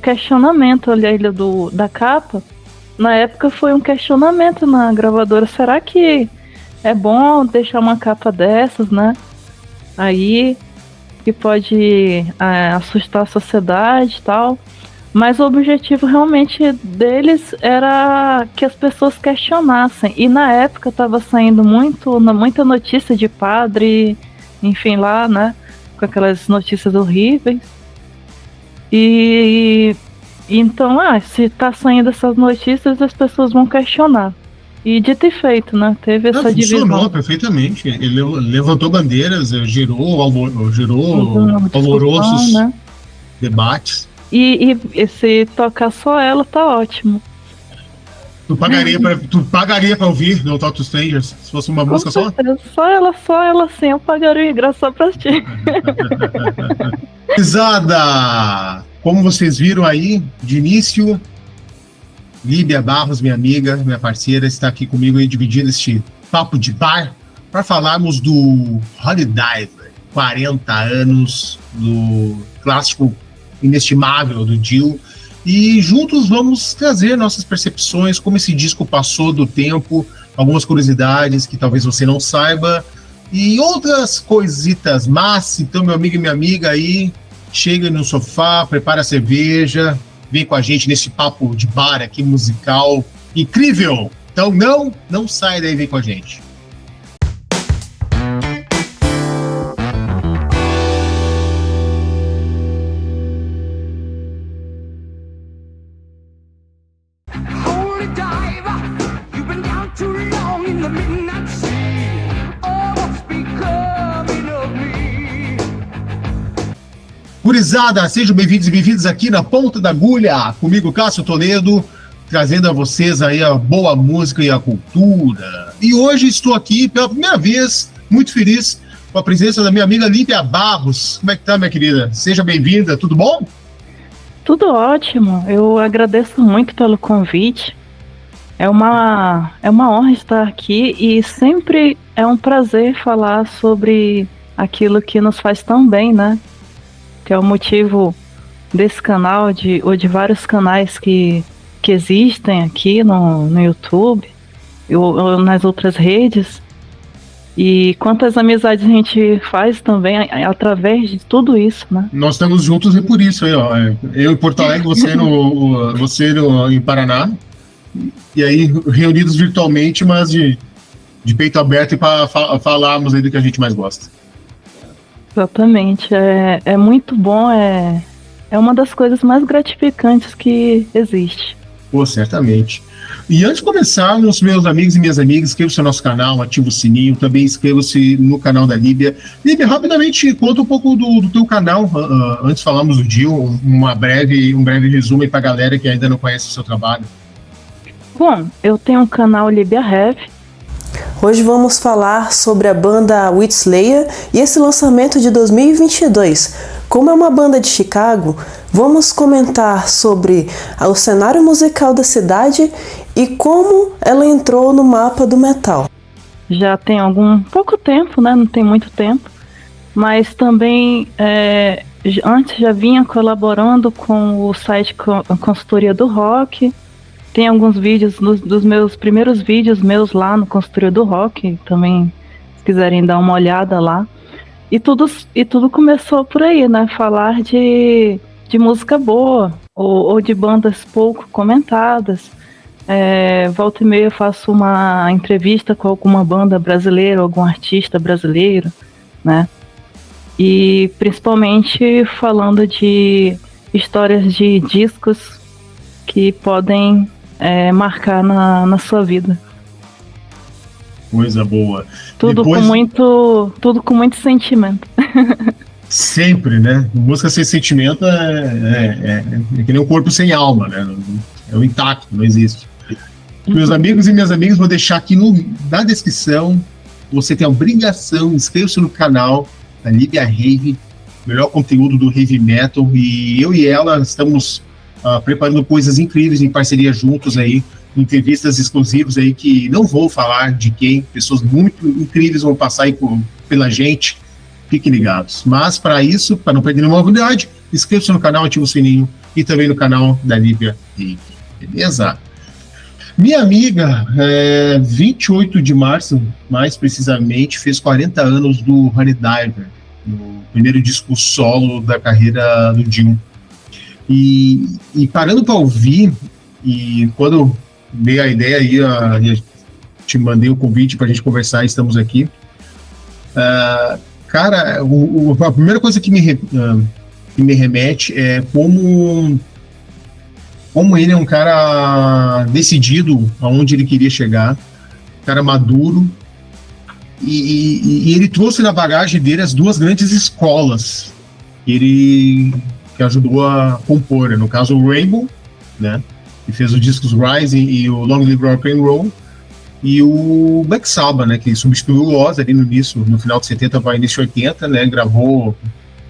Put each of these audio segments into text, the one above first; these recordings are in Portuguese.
questionamento ali da capa. Na época foi um questionamento na gravadora. Será que é bom deixar uma capa dessas, né? Aí que pode assustar a sociedade e tal. Mas o objetivo realmente deles era que as pessoas questionassem. E na época estava saindo muita notícia de padre, enfim, lá, né? Com aquelas notícias horríveis. E então, se tá saindo essas notícias, as pessoas vão questionar. E dito e feito, né? Teve essa Funcionou divisão. perfeitamente. Ele levantou bandeiras, gerou Discussão, alvoroços, né? debates. E se tocar só ela, tá ótimo. Tu pagaria pra ouvir No Talk to Strangers se fosse uma Com música só? certeza. Só ela sim, eu pagaria ingresso só pra ti. Risada! Como vocês viram aí, de início, Líbia Barros, minha amiga, minha parceira, está aqui comigo aí dividindo este papo de bar para falarmos do Holy Diver, 40 anos do clássico inestimável do Dio. E juntos vamos trazer nossas percepções, como esse disco passou do tempo, algumas curiosidades que talvez você não saiba e outras coisitas. Mas, então, meu amigo e minha amiga aí, chega no sofá, prepara a cerveja, vem com a gente nesse papo de bar aqui, musical, incrível! Então não sai daí, vem com a gente. Gurizada, sejam bem-vindos e bem-vindos aqui na Ponta da Agulha, comigo, Cássio Toledo, trazendo a vocês aí a boa música e a cultura. E hoje estou aqui pela primeira vez, muito feliz, com a presença da minha amiga Líbia Barros. Como é que tá, minha querida? Seja bem-vinda, tudo bom? Tudo ótimo, eu agradeço muito pelo convite. É uma honra estar aqui e sempre é um prazer falar sobre aquilo que nos faz tão bem, né? Que é o motivo desse canal, ou de vários canais que existem aqui no YouTube ou nas outras redes. E quantas amizades a gente faz também através de tudo isso, né? Nós estamos juntos e por isso aí, ó. Eu em Porto Alegre, você em Paraná. E aí, reunidos virtualmente, mas de peito aberto e para falarmos aí do que a gente mais gosta. Exatamente, é muito bom, é uma das coisas mais gratificantes que existe. Pô, certamente. E antes de começarmos, meus amigos e minhas amigas, inscreva-se no nosso canal, ativa o sininho, também inscreva-se no canal da Líbia. Líbia, rapidamente, conta um pouco do teu canal, antes falamos do Dio, um breve resumo aí pra galera que ainda não conhece o seu trabalho. Bom, eu tenho um canal Líbia Heavy. Hoje vamos falar sobre a banda Witslayer e esse lançamento de 2022. Como é uma banda de Chicago, vamos comentar sobre o cenário musical da cidade e como ela entrou no mapa do metal. Já tem pouco tempo, né? Não tem muito tempo, mas também antes já vinha colaborando com o site Consultoria do Rock. Tem alguns vídeos dos meus primeiros vídeos meus lá no Consultoria do Rock, também se quiserem dar uma olhada lá. E tudo começou por aí, né? Falar de música boa ou de bandas pouco comentadas. Volta e meia eu faço uma entrevista com alguma banda brasileira, algum artista brasileiro, né? E principalmente falando de histórias de discos que podem marcar na sua vida. Coisa boa. Tudo com muito sentimento. Sempre, né? Música sem sentimento é que nem um corpo sem alma, né? É o intacto, não existe. Meus amigos e minhas amigas, vou deixar aqui na descrição. Você tem a obrigação, inscreva-se no canal da Líbia Rave, melhor conteúdo do heavy metal, e eu e ela estamos preparando coisas incríveis em parceria juntos aí, entrevistas exclusivas aí que não vou falar de quem, pessoas muito incríveis vão passar aí pela gente, fiquem ligados. Mas para isso, para não perder nenhuma novidade, inscreva-se no canal, ative o sininho e também no canal da Lívia Reiki, beleza? Minha amiga, 28 de março, mais precisamente, fez 40 anos do Honey Diver, no primeiro disco solo da carreira do Dio. E parando para ouvir, e quando dei a ideia aí, te mandei o convite para a gente conversar, estamos aqui. Cara, a primeira coisa que me remete é como ele é um cara decidido aonde ele queria chegar, cara maduro, e ele trouxe na bagagem dele as duas grandes escolas que ajudou a compor, né? No caso o Rainbow, né, que fez os discos Rising e o Long Live Rock and Roll, e o Black Sabbath, né, que substituiu o Ozzy ali no final de 70 para início de 80, né, gravou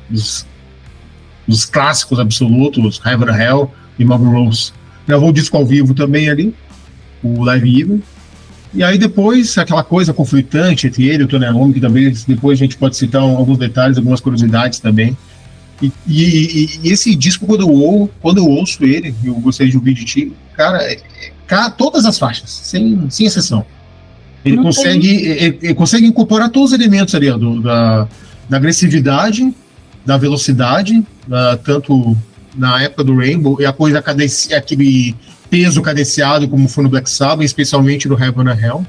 os clássicos absolutos, Heaven and Hell e Marble Rose. Gravou o disco ao vivo também ali, o Live Evil. E aí depois, aquela coisa conflitante entre ele e o Tony Iommi, que também depois a gente pode citar alguns detalhes, algumas curiosidades também. E esse disco, quando eu ouço ele, eu gostei de ouvir de ti, cara, todas as faixas, sem exceção. Ele consegue incorporar todos os elementos ali, ó, da agressividade, da velocidade, tanto na época do Rainbow, e a coisa aquele peso cadenciado, como foi no Black Sabbath, especialmente no Heaven and Hell,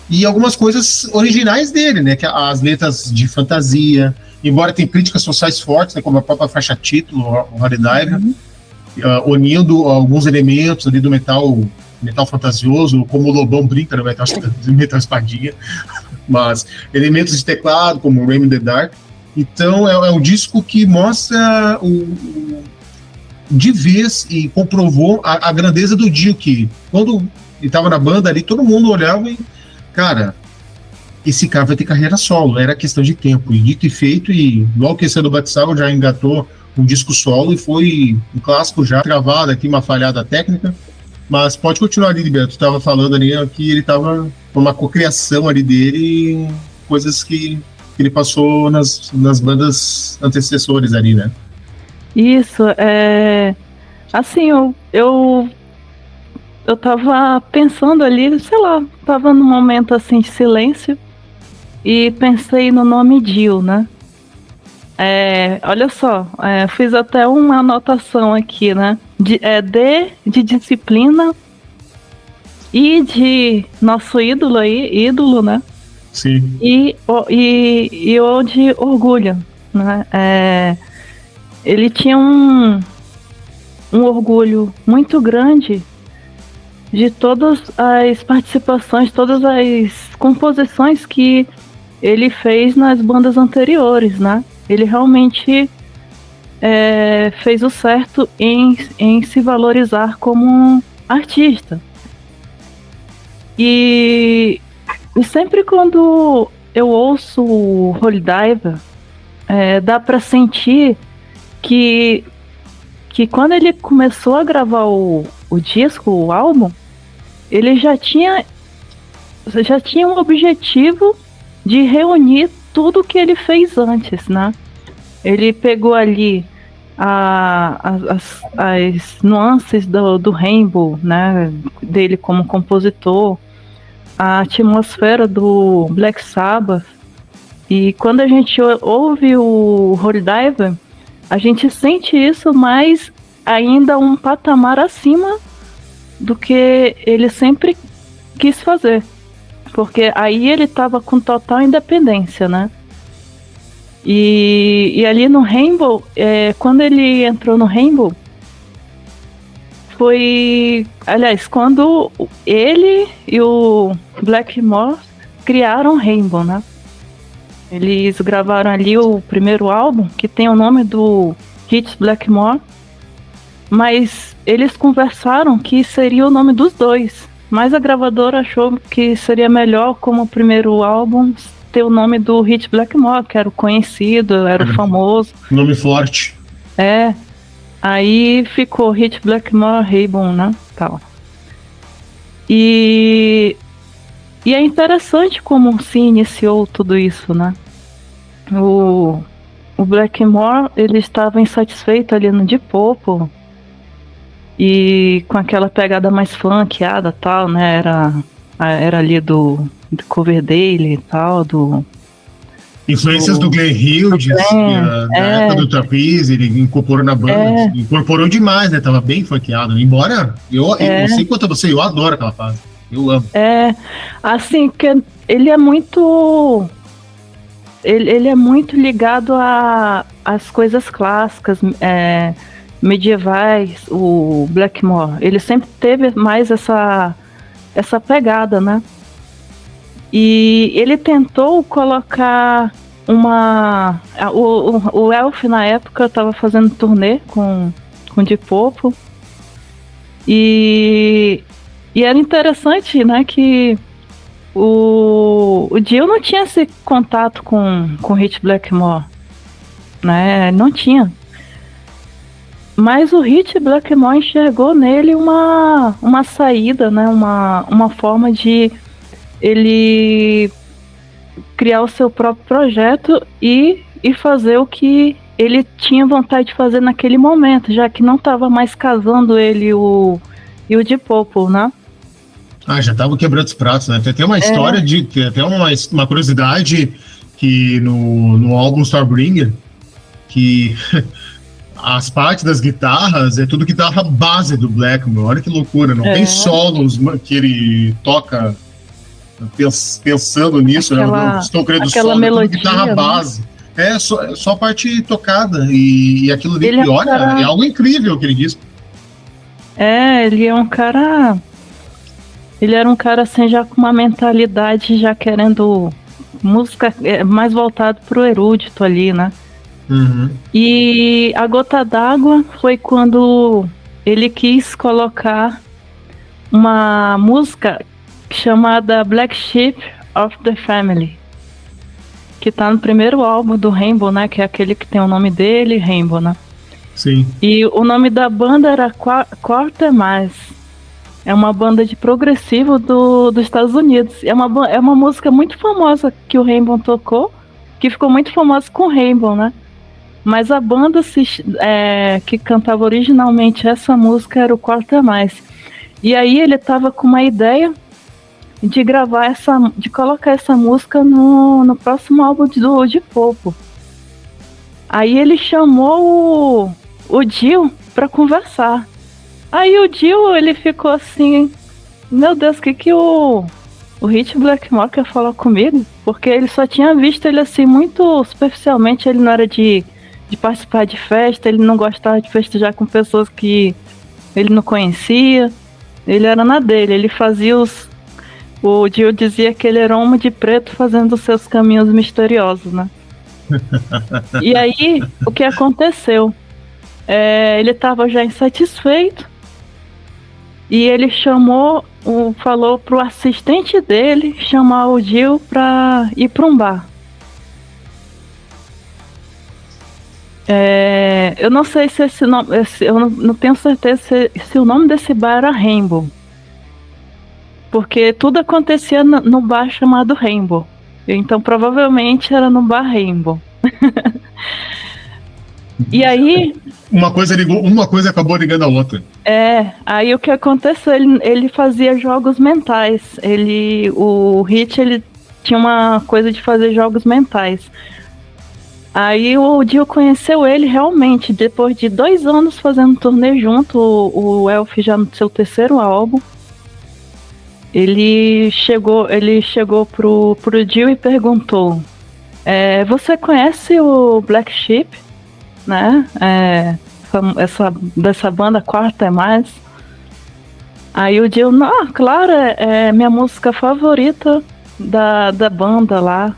e algumas coisas originais dele, né, que as letras de fantasia, embora tenha críticas sociais fortes, né, como a própria faixa título, o Honey Diver, unindo alguns elementos ali do metal fantasioso, como o Lobão brinca no metal espadinha, mas elementos de teclado, como o Rain in the Dark. Então é um disco que mostra de vez e comprovou a grandeza do Dio, que quando ele estava na banda ali, todo mundo olhava e, cara, esse cara vai ter carreira solo, era questão de tempo, e dito e feito, e logo que esse do Black Sabbath já engatou um disco solo e foi um clássico já travado aqui, uma falhada técnica, mas pode continuar ali, Liberto, tu estava falando ali que ele estava com uma cocriação ali dele, coisas que ele passou nas bandas antecessores ali, né? Isso, assim, eu tava pensando ali, sei lá, tava num momento assim de silêncio e pensei no nome Dio, né? Olha só, fiz até uma anotação aqui, né? D de disciplina, I de nosso ídolo, né? Sim. E O de orgulho, né? Ele tinha um orgulho muito grande de todas as participações, todas as composições que ele fez nas bandas anteriores, né? Ele realmente fez o certo em se valorizar como um artista. E sempre quando eu ouço o Holy Diver, dá para sentir que quando ele começou a gravar o disco, o álbum, ele já tinha um objetivo de reunir tudo que ele fez antes, né? Ele pegou ali as nuances do Rainbow, né, dele como compositor, a atmosfera do Black Sabbath, e quando a gente ouve o Holy Diver, a gente sente isso, mas ainda um patamar acima do que ele sempre quis fazer, porque aí ele estava com total independência, né? E ali no Rainbow, quando ele entrou no Rainbow, foi, aliás, quando ele e o Blackmore criaram Rainbow, né? Eles gravaram ali o primeiro álbum, que tem o nome do Hits Blackmore, mas eles conversaram que seria o nome dos dois, mas a gravadora achou que seria melhor, como o primeiro álbum, ter o nome do Hits Blackmore, que era o conhecido, era o famoso. Nome forte. Aí ficou Hits Blackmore, Rainbow, né? Tal. E é interessante como se iniciou tudo isso, né? O Blackmore, ele estava insatisfeito ali no Deep Purple, E com aquela pegada mais funkeada e tal, né? Era ali do Coverdale e tal, Influências do Glenn Hughes, na época do Trapeze, ele incorporou na banda. Incorporou demais, né? Tava bem funkeado. Embora, eu não sei quanto a você, eu adoro aquela fase. Eu amo. Assim, que ele é muito... Ele é muito ligado às coisas clássicas, medievais, o Blackmore. Ele sempre teve mais essa pegada, né? E ele tentou colocar o Elf, na época, estava fazendo turnê com Deep Purple. E era interessante, né, que o Dio não tinha esse contato com o Rich Blackmore, né? Não tinha. Mas o Rich Blackmore enxergou nele uma saída, né? Uma forma de ele criar o seu próprio projeto e fazer o que ele tinha vontade de fazer naquele momento, já que não estava mais casando ele e o Deep Purple, né? Já tava quebrando os pratos, né? Tem uma história tem até uma curiosidade que no álbum Starbringer, que as partes das guitarras é tudo guitarra base do Blackmore. Olha que loucura, não tem solos que ele toca pensando nisso, né? Não estou crendo solo, melodia, é tudo guitarra base. Só a parte tocada. E aquilo ali, é algo incrível aquele disco. Ele é um cara... Ele era um cara assim, já com uma mentalidade, já querendo música mais voltado pro erudito ali, né? Uhum. E A Gota d'Água foi quando ele quis colocar uma música chamada Black Sheep of the Family, que tá no primeiro álbum do Rainbow, né? Que é aquele que tem o nome dele, Rainbow, né? Sim. E o nome da banda era Quatermass. É uma banda de progressivo dos Estados Unidos. É uma música muito famosa que o Rainbow tocou, que ficou muito famosa com o Rainbow, né? Mas a banda que cantava originalmente essa música era o Quatermass. E aí ele tava com uma ideia de de colocar essa música no próximo álbum do Deep Purple. Aí ele chamou o Dio para conversar. Aí o Dio, ele ficou assim, meu Deus, que o Rich Blackmore quer falar comigo? Porque ele só tinha visto ele assim, muito superficialmente, ele não era de participar de festa, ele não gostava de festejar com pessoas que ele não conhecia, ele era na dele, ele fazia o Dio dizia que ele era um homem de preto fazendo os seus caminhos misteriosos, né? E aí, o que aconteceu? Ele estava já insatisfeito e ele falou pro assistente dele chamar o Dio para ir para um bar. Eu não sei se esse nome, eu não tenho certeza se o nome desse bar era Rainbow, porque tudo acontecia no bar chamado Rainbow, então provavelmente era no bar Rainbow. E aí... Uma coisa acabou ligando a outra. Aí o que aconteceu, ele fazia jogos mentais. O Rich, ele tinha uma coisa de fazer jogos mentais. Aí o Dio conheceu ele realmente, depois de 2 anos fazendo turnê junto, o Elf já no seu 3º álbum. Ele chegou pro Dio e perguntou: você conhece o Black Sheep? Né? Dessa banda Quatermass. Aí o Dio, claro, é minha música favorita da banda lá.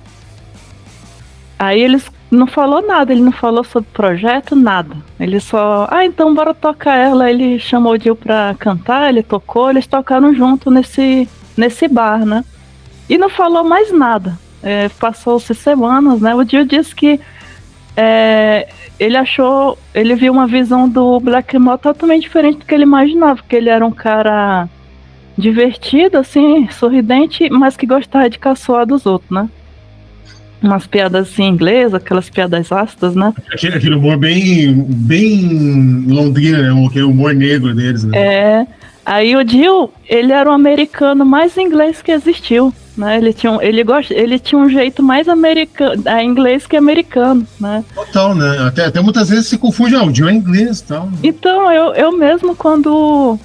Aí eles não falou nada, ele não falou sobre projeto, nada. Ele só, então bora tocar ela. Ele chamou o Dio pra cantar, ele tocou, eles tocaram junto nesse bar, né? E não falou mais nada. Passou-se semanas, né? O Dio disse que ele viu uma visão do Blackmore totalmente diferente do que ele imaginava, porque ele era um cara divertido, assim, sorridente, mas que gostava de caçoar dos outros, né? umas piadas assim em inglês, aquelas piadas ácidas, né? Aquele humor bem Londrina, né? Aquele humor negro deles, né? Aí o Dio, ele era o americano mais inglês que existiu, né? Ele tinha um jeito mais inglês que americano, né? Total, né? Até muitas vezes se confunde, o Dio é inglês e tal. Então, eu mesmo, quando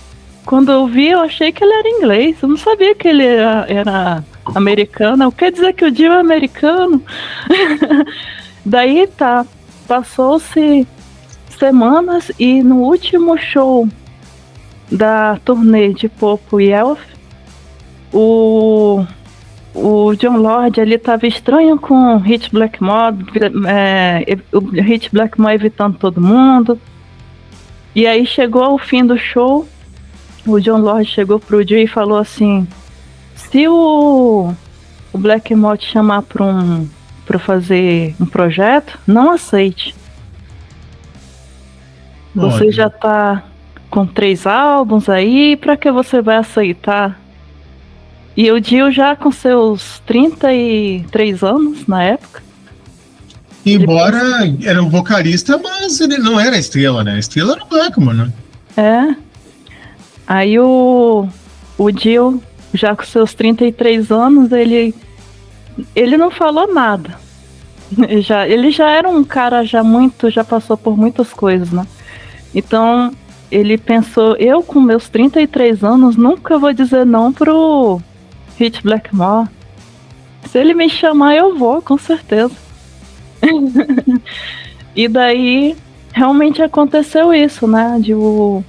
eu vi, eu achei que ele era inglês. Eu não sabia que ele era americano. Quer dizer que o Dio é americano? Daí tá, passou-se semanas e no último show da turnê de Popo e Elf, o Jon Lord, ele tava estranho com o Hit Blackmore, o Hit Blackmore evitando todo mundo. E aí chegou o fim do show, o Jon Lord chegou pro Dio e falou assim: se o Blackmore te chamar pra fazer um projeto, não aceite. Você já tá com 3 álbuns aí, pra que você vai aceitar? E o Dio já com seus 33 anos na época. Embora era um vocalista, mas ele não era a estrela, né? A estrela era o Blackmore, né? Aí o Dio, já com seus 33 anos, ele não falou nada. Ele já era um cara já passou por muitas coisas, né? Então ele pensou, eu com meus 33 anos nunca vou dizer não pro Hit Blackmore. Se ele me chamar, eu vou, com certeza. E daí realmente aconteceu isso, né? De o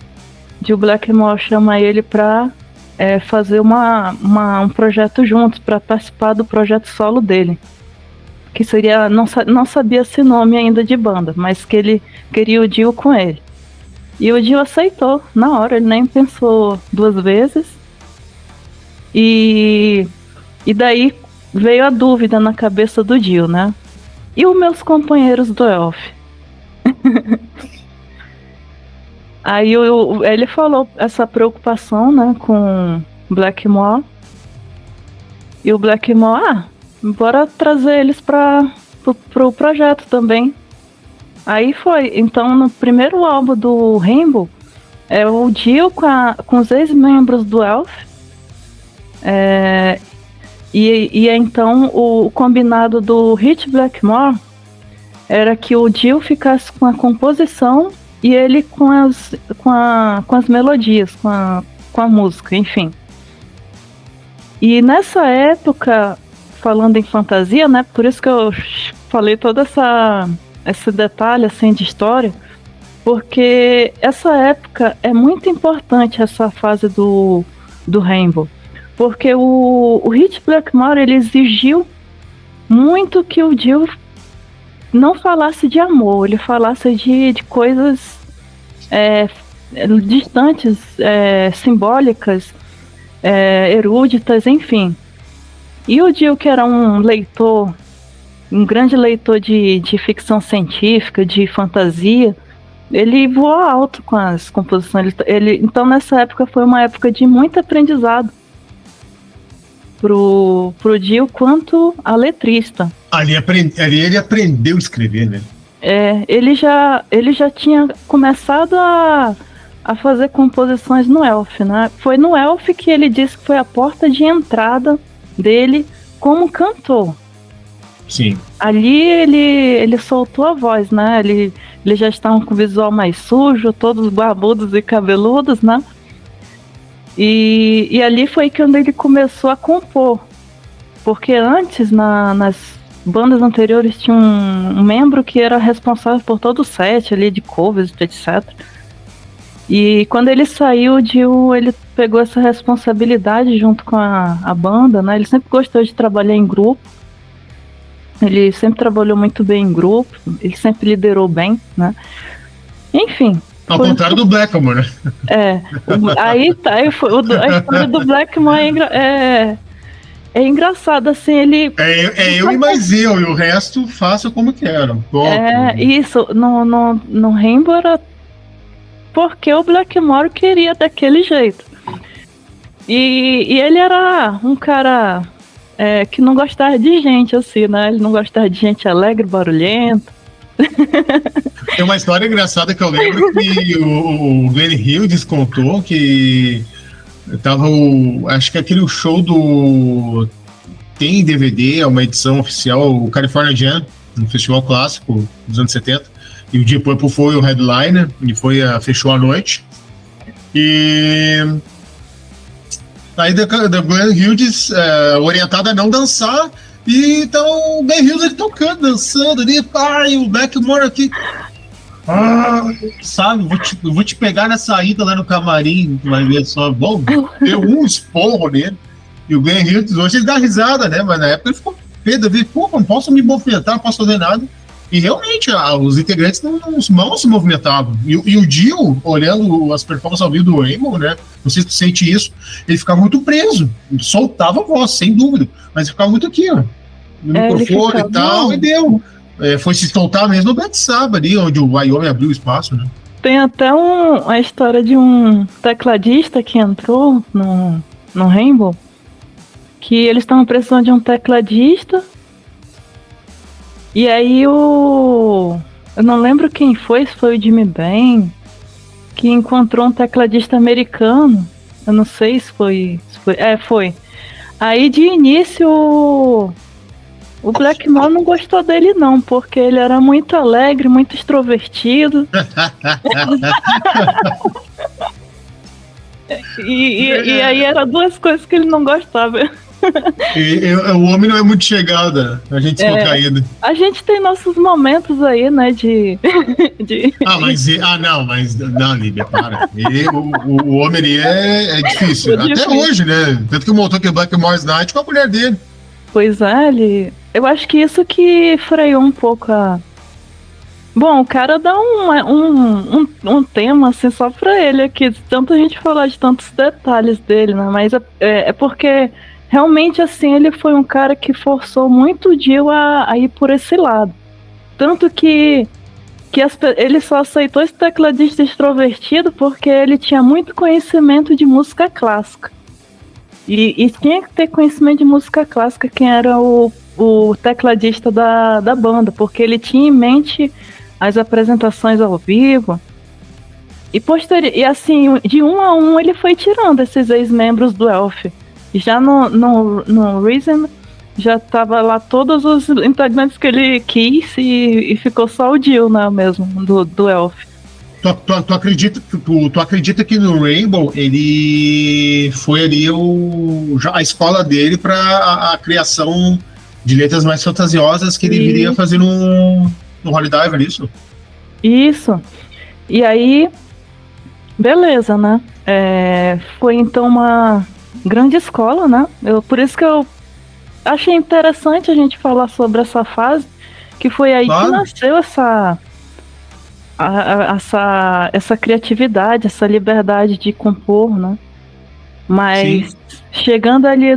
Blackmore chamar ele pra fazer um projeto juntos, pra participar do projeto solo dele. Que seria, não sabia esse nome ainda de banda, mas que ele queria o Dio com ele. E o Dio aceitou na hora, ele nem pensou 2 vezes. E daí veio a dúvida na cabeça do Dio, né? E os meus companheiros do Elf? Aí ele falou essa preocupação, né, com Blackmore. E o Blackmore, bora trazer eles pro projeto também. Aí foi. Então, no primeiro álbum do Rainbow, o Dio com os ex-membros do Elf. E então o combinado do Hit Blackmore era que o Dio ficasse com a composição e ele com as melodias, com a música, enfim. E nessa época, falando em fantasia, né? Por isso que eu falei todo esse detalhe assim de história, porque essa época é muito importante, essa fase do Rainbow, porque o Hit Blackmore, ele exigiu muito que o Dio não falasse de amor, ele falasse de coisas distantes, simbólicas, eruditas, enfim. E o Dio, que era um grande leitor de ficção científica, de fantasia, ele voou alto com as composições. Então, nessa época, foi uma época de muito aprendizado pro Dio quanto a letrista. Ali ele aprendeu a escrever, né? Ele já tinha começado a fazer composições no Elf, né? Foi no Elf que ele disse que foi a porta de entrada dele como cantor. Sim. Ali ele soltou a voz, né? Ele já estavam com o visual mais sujo, todos barbudos e cabeludos, né? E ali foi quando ele começou a compor. Porque antes, nas bandas anteriores, tinha um membro que era responsável por todo o set ali, de covers, etc. E quando ele saiu, ele pegou essa responsabilidade junto com a banda, né? Ele sempre gostou de trabalhar em grupo. Ele sempre trabalhou muito bem em grupo. Ele sempre liderou bem, né? Enfim. Ao contrário do Blackmore, né? Aí tá. A história do Blackmore é engraçado, assim, ele... eu e mais eu, e o resto faço como quero. Isso, no Rainbow era porque o Blackmore queria daquele jeito. E ele era um cara que não gostava de gente, assim, né? Ele não gostava de gente alegre, barulhenta. Tem uma história engraçada que eu lembro que o Glenn Hughes contou que tava acho que aquele show do... Tem em DVD, é uma edição oficial, o California Jam, um festival clássico dos anos 70, e o Deep Purple foi o headliner, e fechou a noite. E aí da Glenn Hughes, orientada a não dançar, e então o Glenn Hughes ele tocando, dançando ali, e o Blackmore aqui, sabe, vou te pegar na saída lá no camarim, vai ver só, bom, deu um esporro nele, e o Glenn Hughes hoje ele dá risada, né, mas na época ele ficou Pedro, pô, não posso me movimentar, não posso fazer nada. E realmente, os integrantes não se movimentavam. E o Dio, olhando as performances ao vivo do Rainbow, né? Não sei se tu sente isso, ele ficava muito preso. Ele soltava a voz, sem dúvida. Mas ficava muito aqui, ó. No microfone e tal, e deu. Foi se soltar mesmo no Black Sabbath ali, onde o Wyoming abriu espaço, né? Tem até a história de um tecladista que entrou no Rainbow, que eles estavam precisando de um tecladista. E aí eu não lembro quem foi, se foi o Jimmy Bain, que encontrou um tecladista americano. Eu não sei se foi. Foi. Aí de início o Blackmore não gostou dele não, porque ele era muito alegre, muito extrovertido. e aí eram duas coisas que ele não gostava. O homem não é muito chegada, a gente descontraído. A gente tem nossos momentos aí, né, Não, Líbia, para. O homem ali é difícil. Até hoje, né? Tanto que montou aquele Blackmore's Night com a mulher dele. Pois é, eu acho que isso que freou um pouco a... Bom, o cara dá um tema, assim, só pra ele aqui. Tanto a gente falar de tantos detalhes dele, né? Mas é porque... Realmente, assim, ele foi um cara que forçou muito o Dio a ir por esse lado. Tanto que ele só aceitou esse tecladista extrovertido porque ele tinha muito conhecimento de música clássica. E tinha que ter conhecimento de música clássica quem era o tecladista da banda, porque ele tinha em mente as apresentações ao vivo. E assim, de um a um ele foi tirando esses ex-membros do Elf. Já no Reason, já tava lá todos os integrantes que ele quis e ficou só o Dio, né, mesmo, do Elf. Tu acredita que no Rainbow ele foi ali a escola dele para a criação de letras mais fantasiosas que ele viria fazer no Holy Diver, isso? Isso. E aí, beleza, né? Foi então uma grande escola, né? Por isso que eu achei interessante a gente falar sobre essa fase, que foi aí que nasceu essa criatividade, essa liberdade de compor, né? Mas sim, chegando ali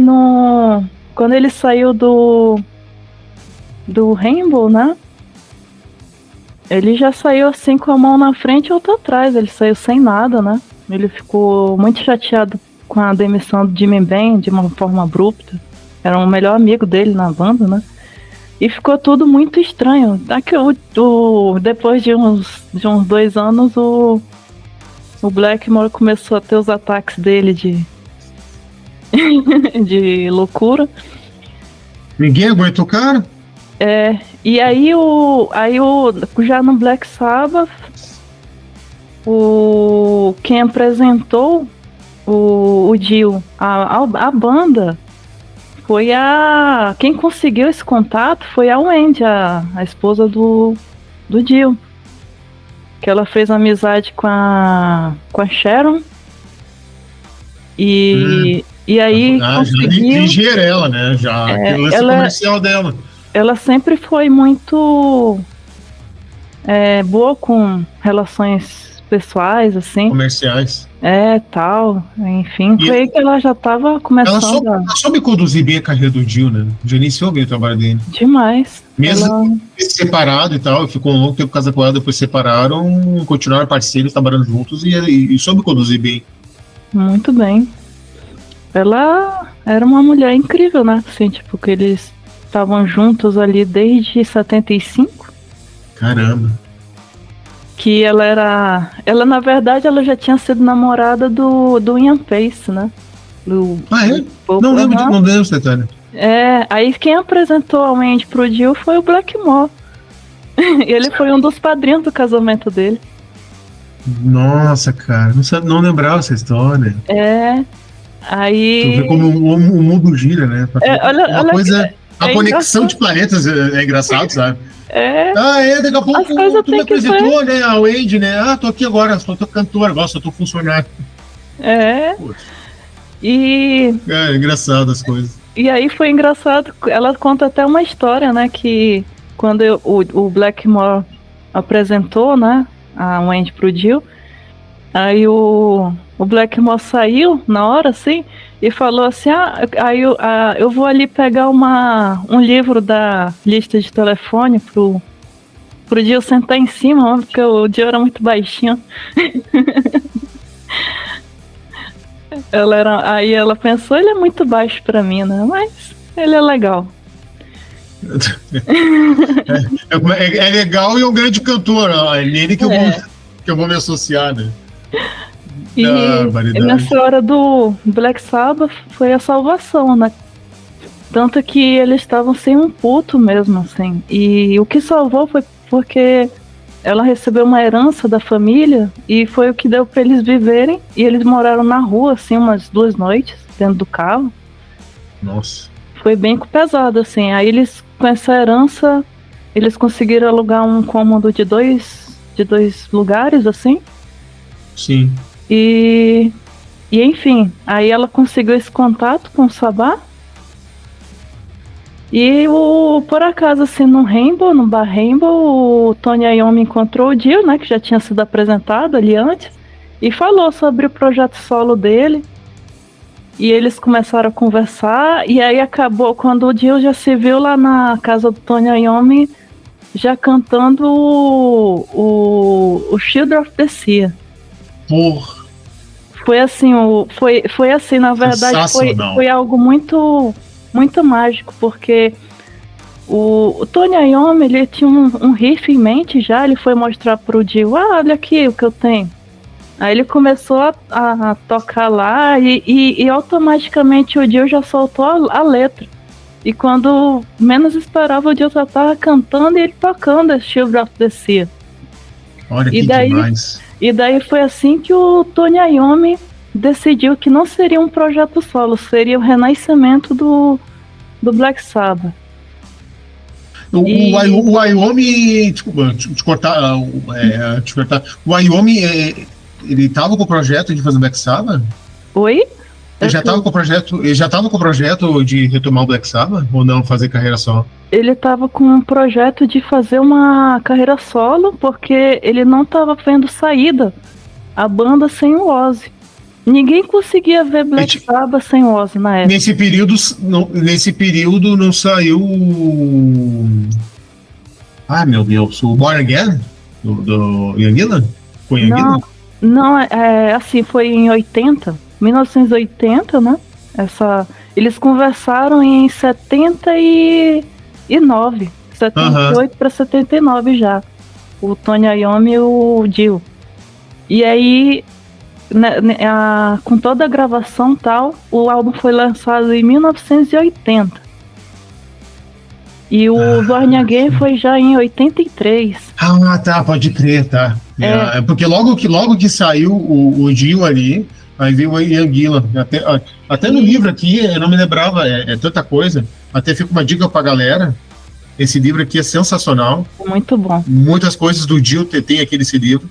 quando ele saiu do Rainbow, né? Ele já saiu assim com a mão na frente e outra atrás, ele saiu sem nada, né? Ele ficou muito chateado com a demissão do Jimmy Bain de uma forma abrupta. Era o melhor amigo dele na banda, né? E ficou tudo muito estranho. Depois de uns 2 anos, o Blackmore começou a ter os ataques dele de loucura. Ninguém aguentou o cara? E aí já no Black Sabbath, quem apresentou o Dio, a banda, foi quem conseguiu esse contato foi a Wendy, a esposa do Dio, que ela fez amizade com a Sharon e aí conseguiu dirigir ela, né? Já aquele lance comercial dela. Ela sempre foi muito boa com relações pessoais, assim. Comerciais. Tal. Enfim, foi aí que ela já tava começando. Ela soube conduzir bem a carreira do Dio, né? Já iniciou bem o trabalho dele. Demais. Mesmo separado e tal, ficou um longo tempo casado com ela, depois separaram, continuaram parceiros, trabalhando juntos e soube conduzir bem. Muito bem. Ela era uma mulher incrível, né? Assim, tipo, que eles estavam juntos ali desde 75. Caramba. Que ela na verdade, ela já tinha sido namorada do Ian Pace, né? É? Não lembro desse detalhe. Aí quem apresentou a Wendy pro Jill foi o Blackmore. Ele foi um dos padrinhos do casamento dele. Nossa, cara, não lembrava essa história. Aí... Tu vê como o mundo gira, né? Uma coisa... A conexão de planetas é engraçado, sabe? Daqui a pouco tu me apresentou, né? A Wendy, né? Tô aqui agora, sou teu cantor agora, sou teu funcionário. É engraçado as coisas. E aí foi engraçado, ela conta até uma história, né? Que quando o Blackmore apresentou, né? A Wendy pro Jill, aí o Blackmore saiu na hora, assim, e falou assim, eu vou ali pegar um livro da lista de telefone pro Jill sentar em cima, porque o Jill era muito baixinho. Aí ela pensou, ele é muito baixo pra mim, né? Mas ele é legal. É legal e é um grande cantor, é nele que eu vou me associar, né? E nessa hora do Black Sabbath foi a salvação, né? Tanto que eles estavam sem um puto mesmo, assim. E o que salvou foi porque ela recebeu uma herança da família e foi o que deu pra eles viverem. E eles moraram na rua, assim, umas 2 noites, dentro do carro. Nossa. Foi bem pesado, assim. Aí eles, com essa herança, eles conseguiram alugar um cômodo de dois lugares, assim. Sim. E enfim, aí ela conseguiu esse contato com o Sabá. E por acaso, assim, no bar Rainbow, o Tony Iommi encontrou o Jill, né, que já tinha sido apresentado ali antes, e falou sobre o projeto solo dele. E eles começaram a conversar, e aí acabou quando o Jill já se viu lá na casa do Tony Iommi, já cantando o Children of the Sea. Porra. Foi assim, foi assim, na verdade, foi algo muito, muito mágico, porque o Tony Iommi, ele tinha um riff em mente já, ele foi mostrar pro Jill, olha aqui o que eu tenho. Aí ele começou a tocar lá e automaticamente o Jill já soltou a letra. E quando menos esperava, o Jill já tava cantando e ele tocando a Children of the Sea. Olha que demais. E daí foi assim que o Tony Iommi decidiu que não seria um projeto solo, seria o renascimento do Black Sabbath. O Iommi, desculpa, te cortar. O Iommi, ele estava com o projeto de fazer Black Sabbath? Oi? Ele já estava com o projeto de retomar o Black Sabbath ou não, fazer carreira solo? Ele estava com um projeto de fazer uma carreira solo, porque ele não estava vendo saída a banda sem o Ozzy. Ninguém conseguia ver Black Sabbath sem o Ozzy na época. Nesse período não saiu meu Deus, o Born Again do Ian Gillan? Foi Ian Gillan? Não, assim, foi em 1980, né? Eles conversaram em 79, 78 para 79 já. O Tony Iommi e o Jill. E aí, com toda a gravação e tal, o álbum foi lançado em 1980. E o Born Again foi já em 83. Tá, pode crer, tá. Porque logo que saiu o Jill ali, aí veio o Ian Gillan. Até no livro aqui, eu não me lembrava, é tanta coisa. Até fica uma dica pra galera. Esse livro aqui é sensacional. Muito bom. Muitas coisas do Jill tem aqui nesse livro.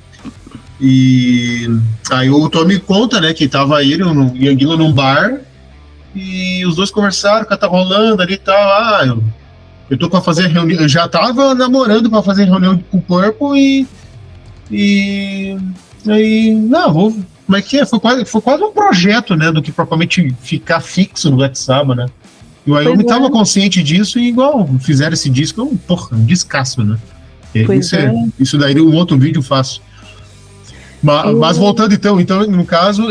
E aí o Tommy conta, né, que tava ele, o Ian Gillan, num bar, e os dois conversaram, o cara tá rolando ali e tal. Eu tô pra fazer reunião, eu já tava namorando pra fazer reunião com o Purple e aí, como é que é? Foi quase um projeto, né, do que propriamente ficar fixo no Black Sabbath, né? E o Iommi tava consciente disso e igual, fizeram esse disco, um descasso, né? Isso daí um outro vídeo fácil. Mas voltando então, no caso,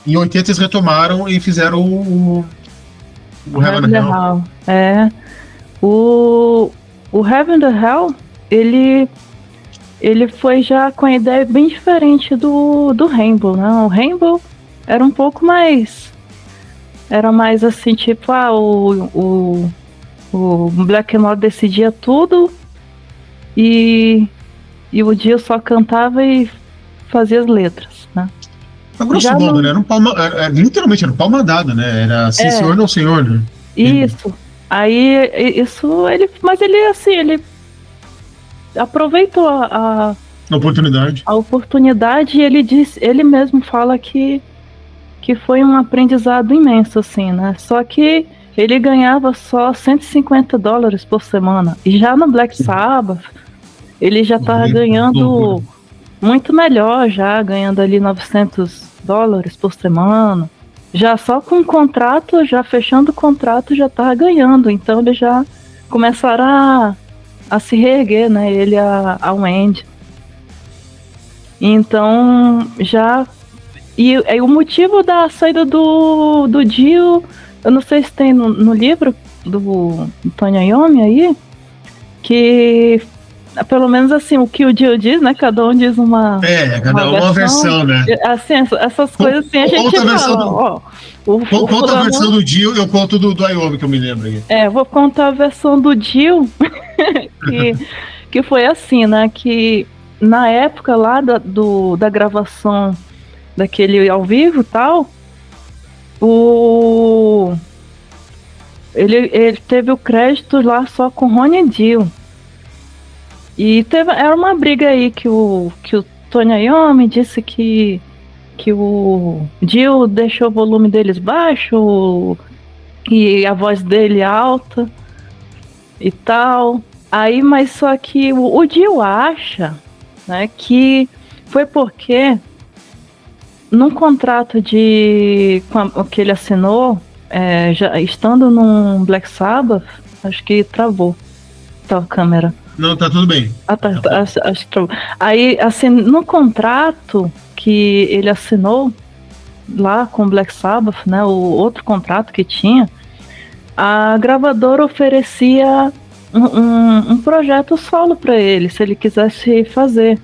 Em 80 eles retomaram e fizeram o Heaven and Hell. É. O Heaven and Hell, ele foi já com a ideia bem diferente do Rainbow, né? O Rainbow era um pouco mais... Era mais assim, tipo, o Black Mort decidia tudo e o Dio só cantava e fazia as letras, né? A grosso modo, né? Literalmente era um pau mandado, né? Era sim, senhor, não senhor, né? Isso. Aí, mas ele aproveitou a oportunidade e ele mesmo fala que foi um aprendizado imenso, assim, né? Só que ele ganhava só $150 por semana. E já no Black Sabbath, ele já estava ganhando muito melhor, já ganhando ali $900 por semana. Já só com o contrato, já fechando o contrato, já estava ganhando. Então eles já começaram a se reerguer, né? Ele a Wendy. Então já... E o motivo da saída do Dio, eu não sei se tem no livro do Tony Iommi aí, que pelo menos assim, o que o Dio diz, né? Cada um diz uma versão, né? Assim, essas coisas assim a gente fala. Conta a versão do Dio, eu conto do Iommi, que eu me lembro aí. Vou contar a versão do Dio, que foi assim, né? Que na época lá da gravação daquele ao vivo e tal, ele teve o crédito lá só com Ronnie Dio. E era uma briga aí que o Tony Iommi disse que o Dio deixou o volume deles baixo e a voz dele alta e tal. Aí, mas só que o Dio acha, né, que foi porque num contrato que ele assinou, já estando num Black Sabbath, acho que travou a câmera. Não, tá tudo bem. Acho que travou. Aí, assim, no contrato que ele assinou lá com o Black Sabbath, né, o outro contrato que tinha, a gravadora oferecia um projeto solo para ele, se ele quisesse fazer.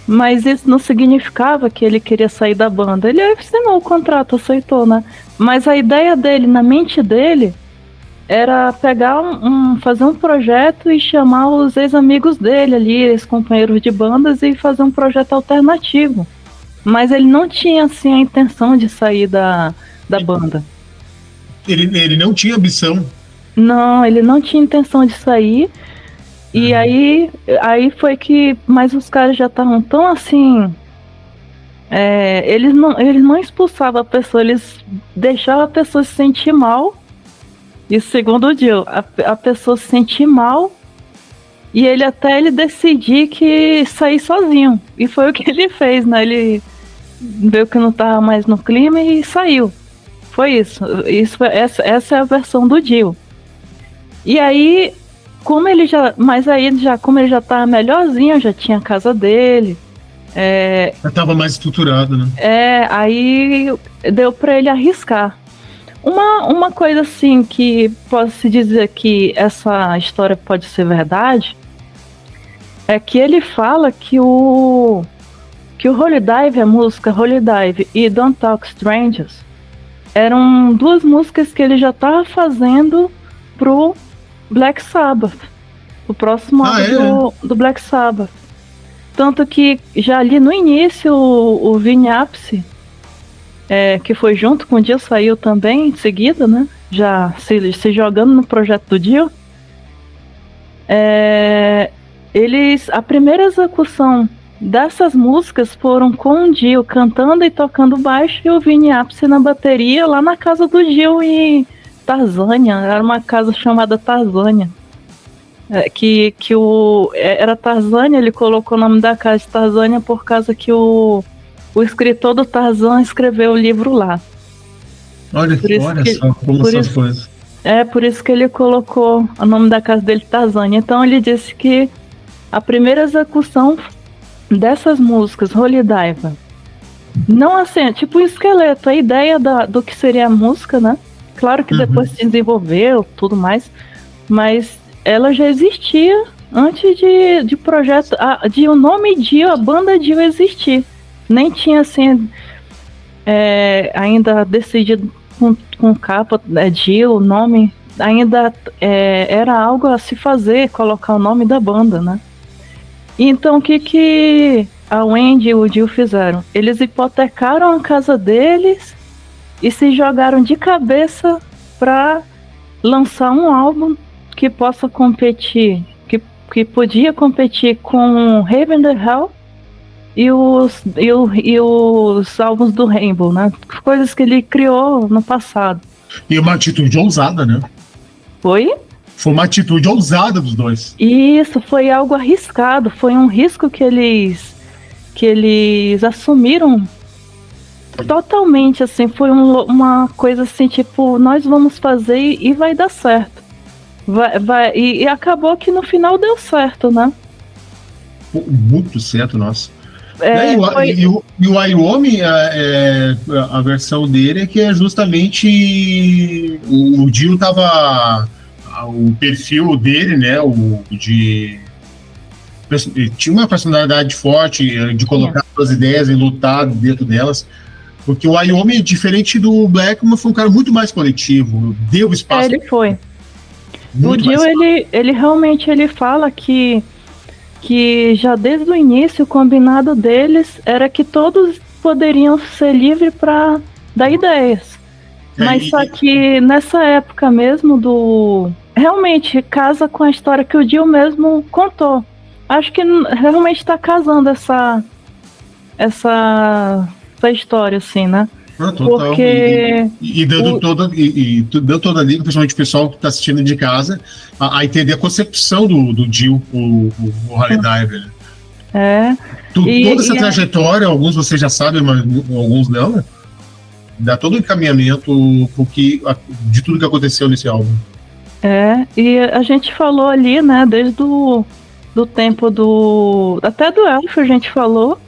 Mas isso não significava que ele queria sair da banda. Ele assinou o contrato, aceitou, né? Mas a ideia dele, na mente dele, era pegar fazer um projeto e chamar os ex-amigos dele ali, ex-companheiros de bandas, e fazer um projeto alternativo. Mas ele não tinha, assim, a intenção de sair da banda. Ele não tinha ambição? Não, ele não tinha intenção de sair. E aí foi que... Mas os caras já estavam tão assim... Eles não expulsavam a pessoa, eles deixavam a pessoa se sentir mal. E segundo o Dio, a pessoa se sentir mal e ele decidir que sair sozinho. E foi o que ele fez, né? Ele viu que não estava mais no clima e saiu. Foi isso. Essa é a versão do Dio. E aí... como ele já estava melhorzinho, já tinha a casa dele. Já estava mais estruturado, né? Aí deu para ele arriscar. Uma coisa assim que pode-se dizer que essa história pode ser verdade é que ele fala que o Holy Dive, a música Holy Dive e Don't Talk Strangers eram duas músicas que ele já estava fazendo pro Black Sabbath, o próximo álbum do Black Sabbath. Tanto que já ali no início o Vinny Appice, que foi junto com o Dio, saiu também em seguida, né? Já se jogando no projeto do Dio. A primeira execução dessas músicas foram com o Dio cantando e tocando baixo e o Vinny Appice na bateria lá na casa do Dio em Tarzânia. Era uma casa chamada Tarzânia. Era Tarzânia, ele colocou o nome da casa de Tarzânia por causa que o escritor do Tarzan escreveu o livro lá. Olha só como são as coisas. Por isso que ele colocou o nome da casa dele Tarzânia. Então ele disse que a primeira execução dessas músicas, Holy Diver Não assim, é tipo um esqueleto, a ideia do que seria a música, né? Claro que depois se desenvolveu, tudo mais, mas ela já existia antes de projeto, de o nome Dio, a banda Dio existir. Nem tinha assim, ainda decidido com capa, Dio, o nome, ainda era algo a se fazer, colocar o nome da banda, né? Então o que a Wendy e o Dio fizeram? Eles hipotecaram a casa deles e se jogaram de cabeça para lançar um álbum que possa competir, que podia competir com Heaven the Hell e os álbuns do Rainbow, né? Coisas que ele criou no passado. E uma atitude ousada, né? Foi? Foi uma atitude ousada dos dois. Isso, foi algo arriscado, foi um risco que eles assumiram totalmente, assim, foi uma coisa assim, tipo, nós vamos fazer e vai dar certo. E acabou que no final deu certo, né? Muito certo, nossa. Foi... E o Wyoming, a versão dele é que é justamente o Dio tava. O perfil dele, né? Tinha uma personalidade forte de colocar suas ideias e lutar dentro delas. Porque o Wyoming, diferente do Blackmore, foi um cara muito mais coletivo, deu espaço. Ele foi. O Dio, ele realmente fala que já desde o início o combinado deles era que todos poderiam ser livres para dar ideias. Mas só que nessa época mesmo realmente casa com a história que o Dio mesmo contou. Acho que realmente está casando essa história, assim, né? Total. Porque dando toda a liga, principalmente o pessoal que está assistindo de casa, a entender a concepção do Dio, o Holy Diver. Toda essa trajetória, alguns vocês já sabem, mas alguns não, né? Dá todo o encaminhamento de tudo que aconteceu nesse álbum. E a gente falou ali, né, desde do tempo até do Elf a gente falou,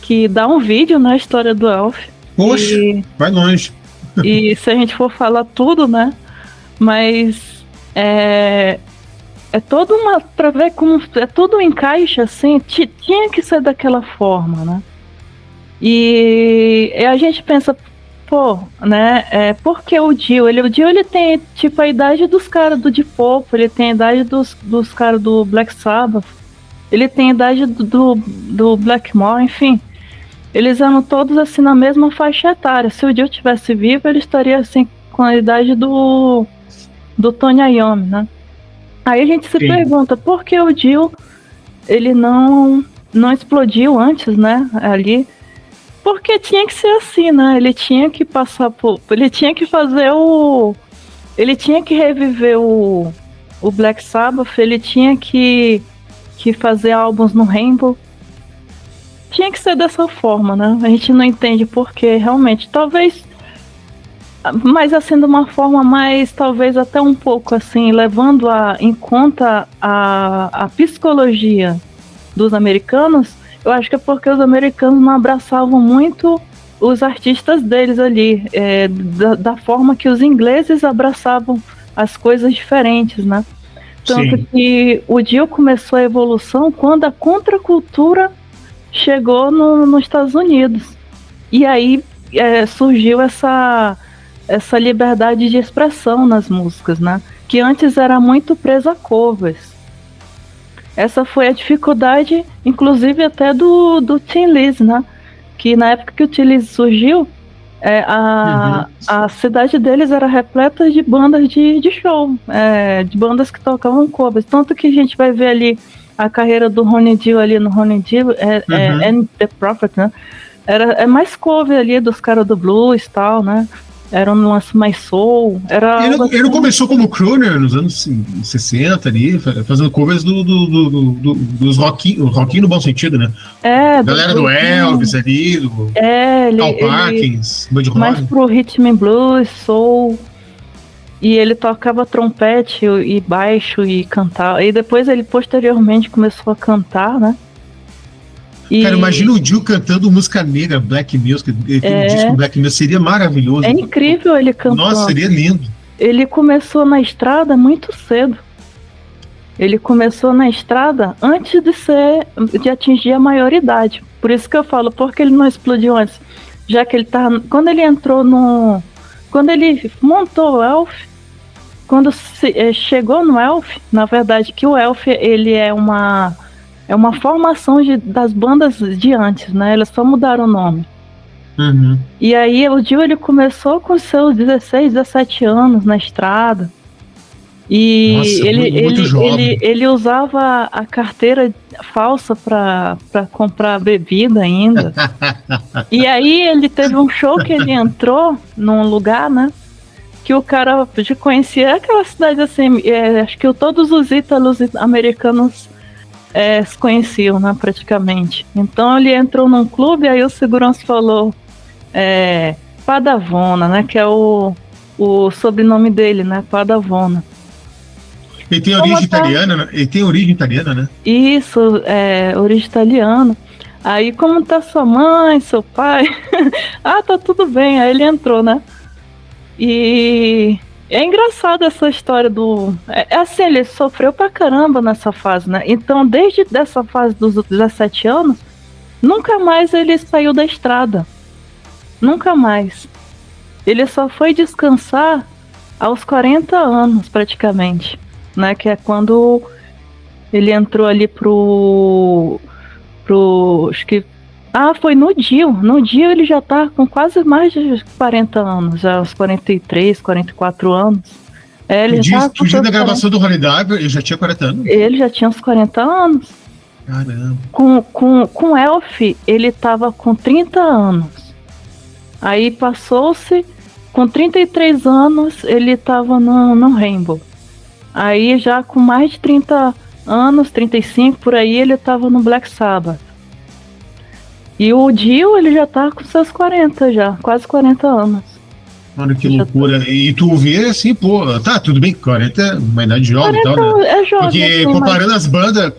que dá um vídeo na história do Elf. Poxa, vai longe. E se a gente for falar tudo, né? Mas é toda pra ver como é tudo encaixa, assim, tinha que ser daquela forma, né? E a gente pensa, né? Porque o Dio, ele tem tipo a idade dos caras do Deep Purple, ele tem a idade dos caras do Black Sabbath, ele tem a idade do Blackmore, enfim. Eles eram todos assim na mesma faixa etária. Se o Dio tivesse vivo, ele estaria assim com a idade do Tony Iommi, né? Aí a gente se pergunta por que o Dio ele não explodiu antes, né? Ali, porque tinha que ser assim, né? Ele tinha que passar ele tinha que fazer ele tinha que reviver o Black Sabbath, ele tinha que fazer álbuns no Rainbow. Tinha que ser dessa forma, né? A gente não entende porque realmente, talvez, mas assim, de uma forma mais, talvez até um pouco assim, levando em conta a psicologia dos americanos, eu acho que é porque os americanos não abraçavam muito os artistas deles ali, da forma que os ingleses abraçavam as coisas diferentes, né? Tanto que o Dio começou a evolução quando a contracultura chegou nos Estados Unidos. E aí surgiu essa liberdade de expressão nas músicas, né? Que antes era muito presa a covers. Essa foi a dificuldade, inclusive até do Tin Lizzy, né? Que na época que o Tin Lizzy surgiu, a cidade deles era repleta de bandas de show, de bandas que tocavam covers. Tanto que a gente vai ver ali a carreira do Ronnie Dio ali no Ronnie Dio, And The Prophet, né? É mais cover ali dos caras do blues e tal, né? Era um lance mais soul. Ele começou como crooner nos anos 60 ali, fazendo covers dos rockinho no bom sentido, né? Galera do Elvis ali, do Carl Parkins, Buddy Holly. Mais pro rhythm and blues, soul. E ele tocava trompete e baixo e cantava. E depois ele posteriormente começou a cantar, né? Cara, imagina o Dio cantando música negra, Black Music. Ele tem um disco Black Music, seria maravilhoso. É incrível ele cantando. Nossa, seria lindo. Ele começou na estrada muito cedo. Ele começou na estrada antes de atingir a maioridade. Por isso que eu falo, porque ele não explodiu antes. Já que ele tá. Quando ele entrou no. Quando ele montou o Elf, quando chegou no Elf, na verdade, que o Elf ele é uma formação das bandas de antes, né? Eles só mudaram o nome. Uhum. E aí o Dio ele começou com seus 16, 17 anos na estrada. E Nossa, muito jovem. ele usava a carteira falsa para comprar bebida ainda. E aí ele teve um show que ele entrou num lugar, né? Que o cara conhecia aquela cidade assim, acho que todos os ítalos americanos se conheciam, né, praticamente. Então ele entrou num clube, aí o segurança falou Padavona, né, que é o sobrenome dele, né, Padavona. Ele tem origem italiana, né? Ele tem origem italiana, né? Isso, origem italiana. Aí, como tá sua mãe, seu pai? Ah, tá tudo bem. Aí ele entrou, né? E é engraçado essa história do... assim, ele sofreu pra caramba nessa fase, né? Então, desde dessa fase dos 17 anos, nunca mais ele saiu da estrada. Nunca mais. Ele só foi descansar aos 40 anos, praticamente. Né, que é quando ele entrou ali pro acho que foi no Dio. No Dio ele já tá com quase mais de 40 anos, já uns 43, 44 anos. Ele no dia da gravação do Holy Diver, ele já tinha 40 anos? Ele já tinha uns 40 anos. Caramba. Com Elf, ele tava com 30 anos. Aí passou-se, com 33 anos, ele tava no Rainbow. Aí já com mais de 30 anos, 35 por aí, ele tava no Black Sabbath. E o Dio, ele já tá com seus 40 já, quase 40 anos. Mano, que loucura. E tu vê assim, pô, tá, tudo bem, 40 é uma idade jovem e tal, né? É jovem. Porque assim, comparando as bandas,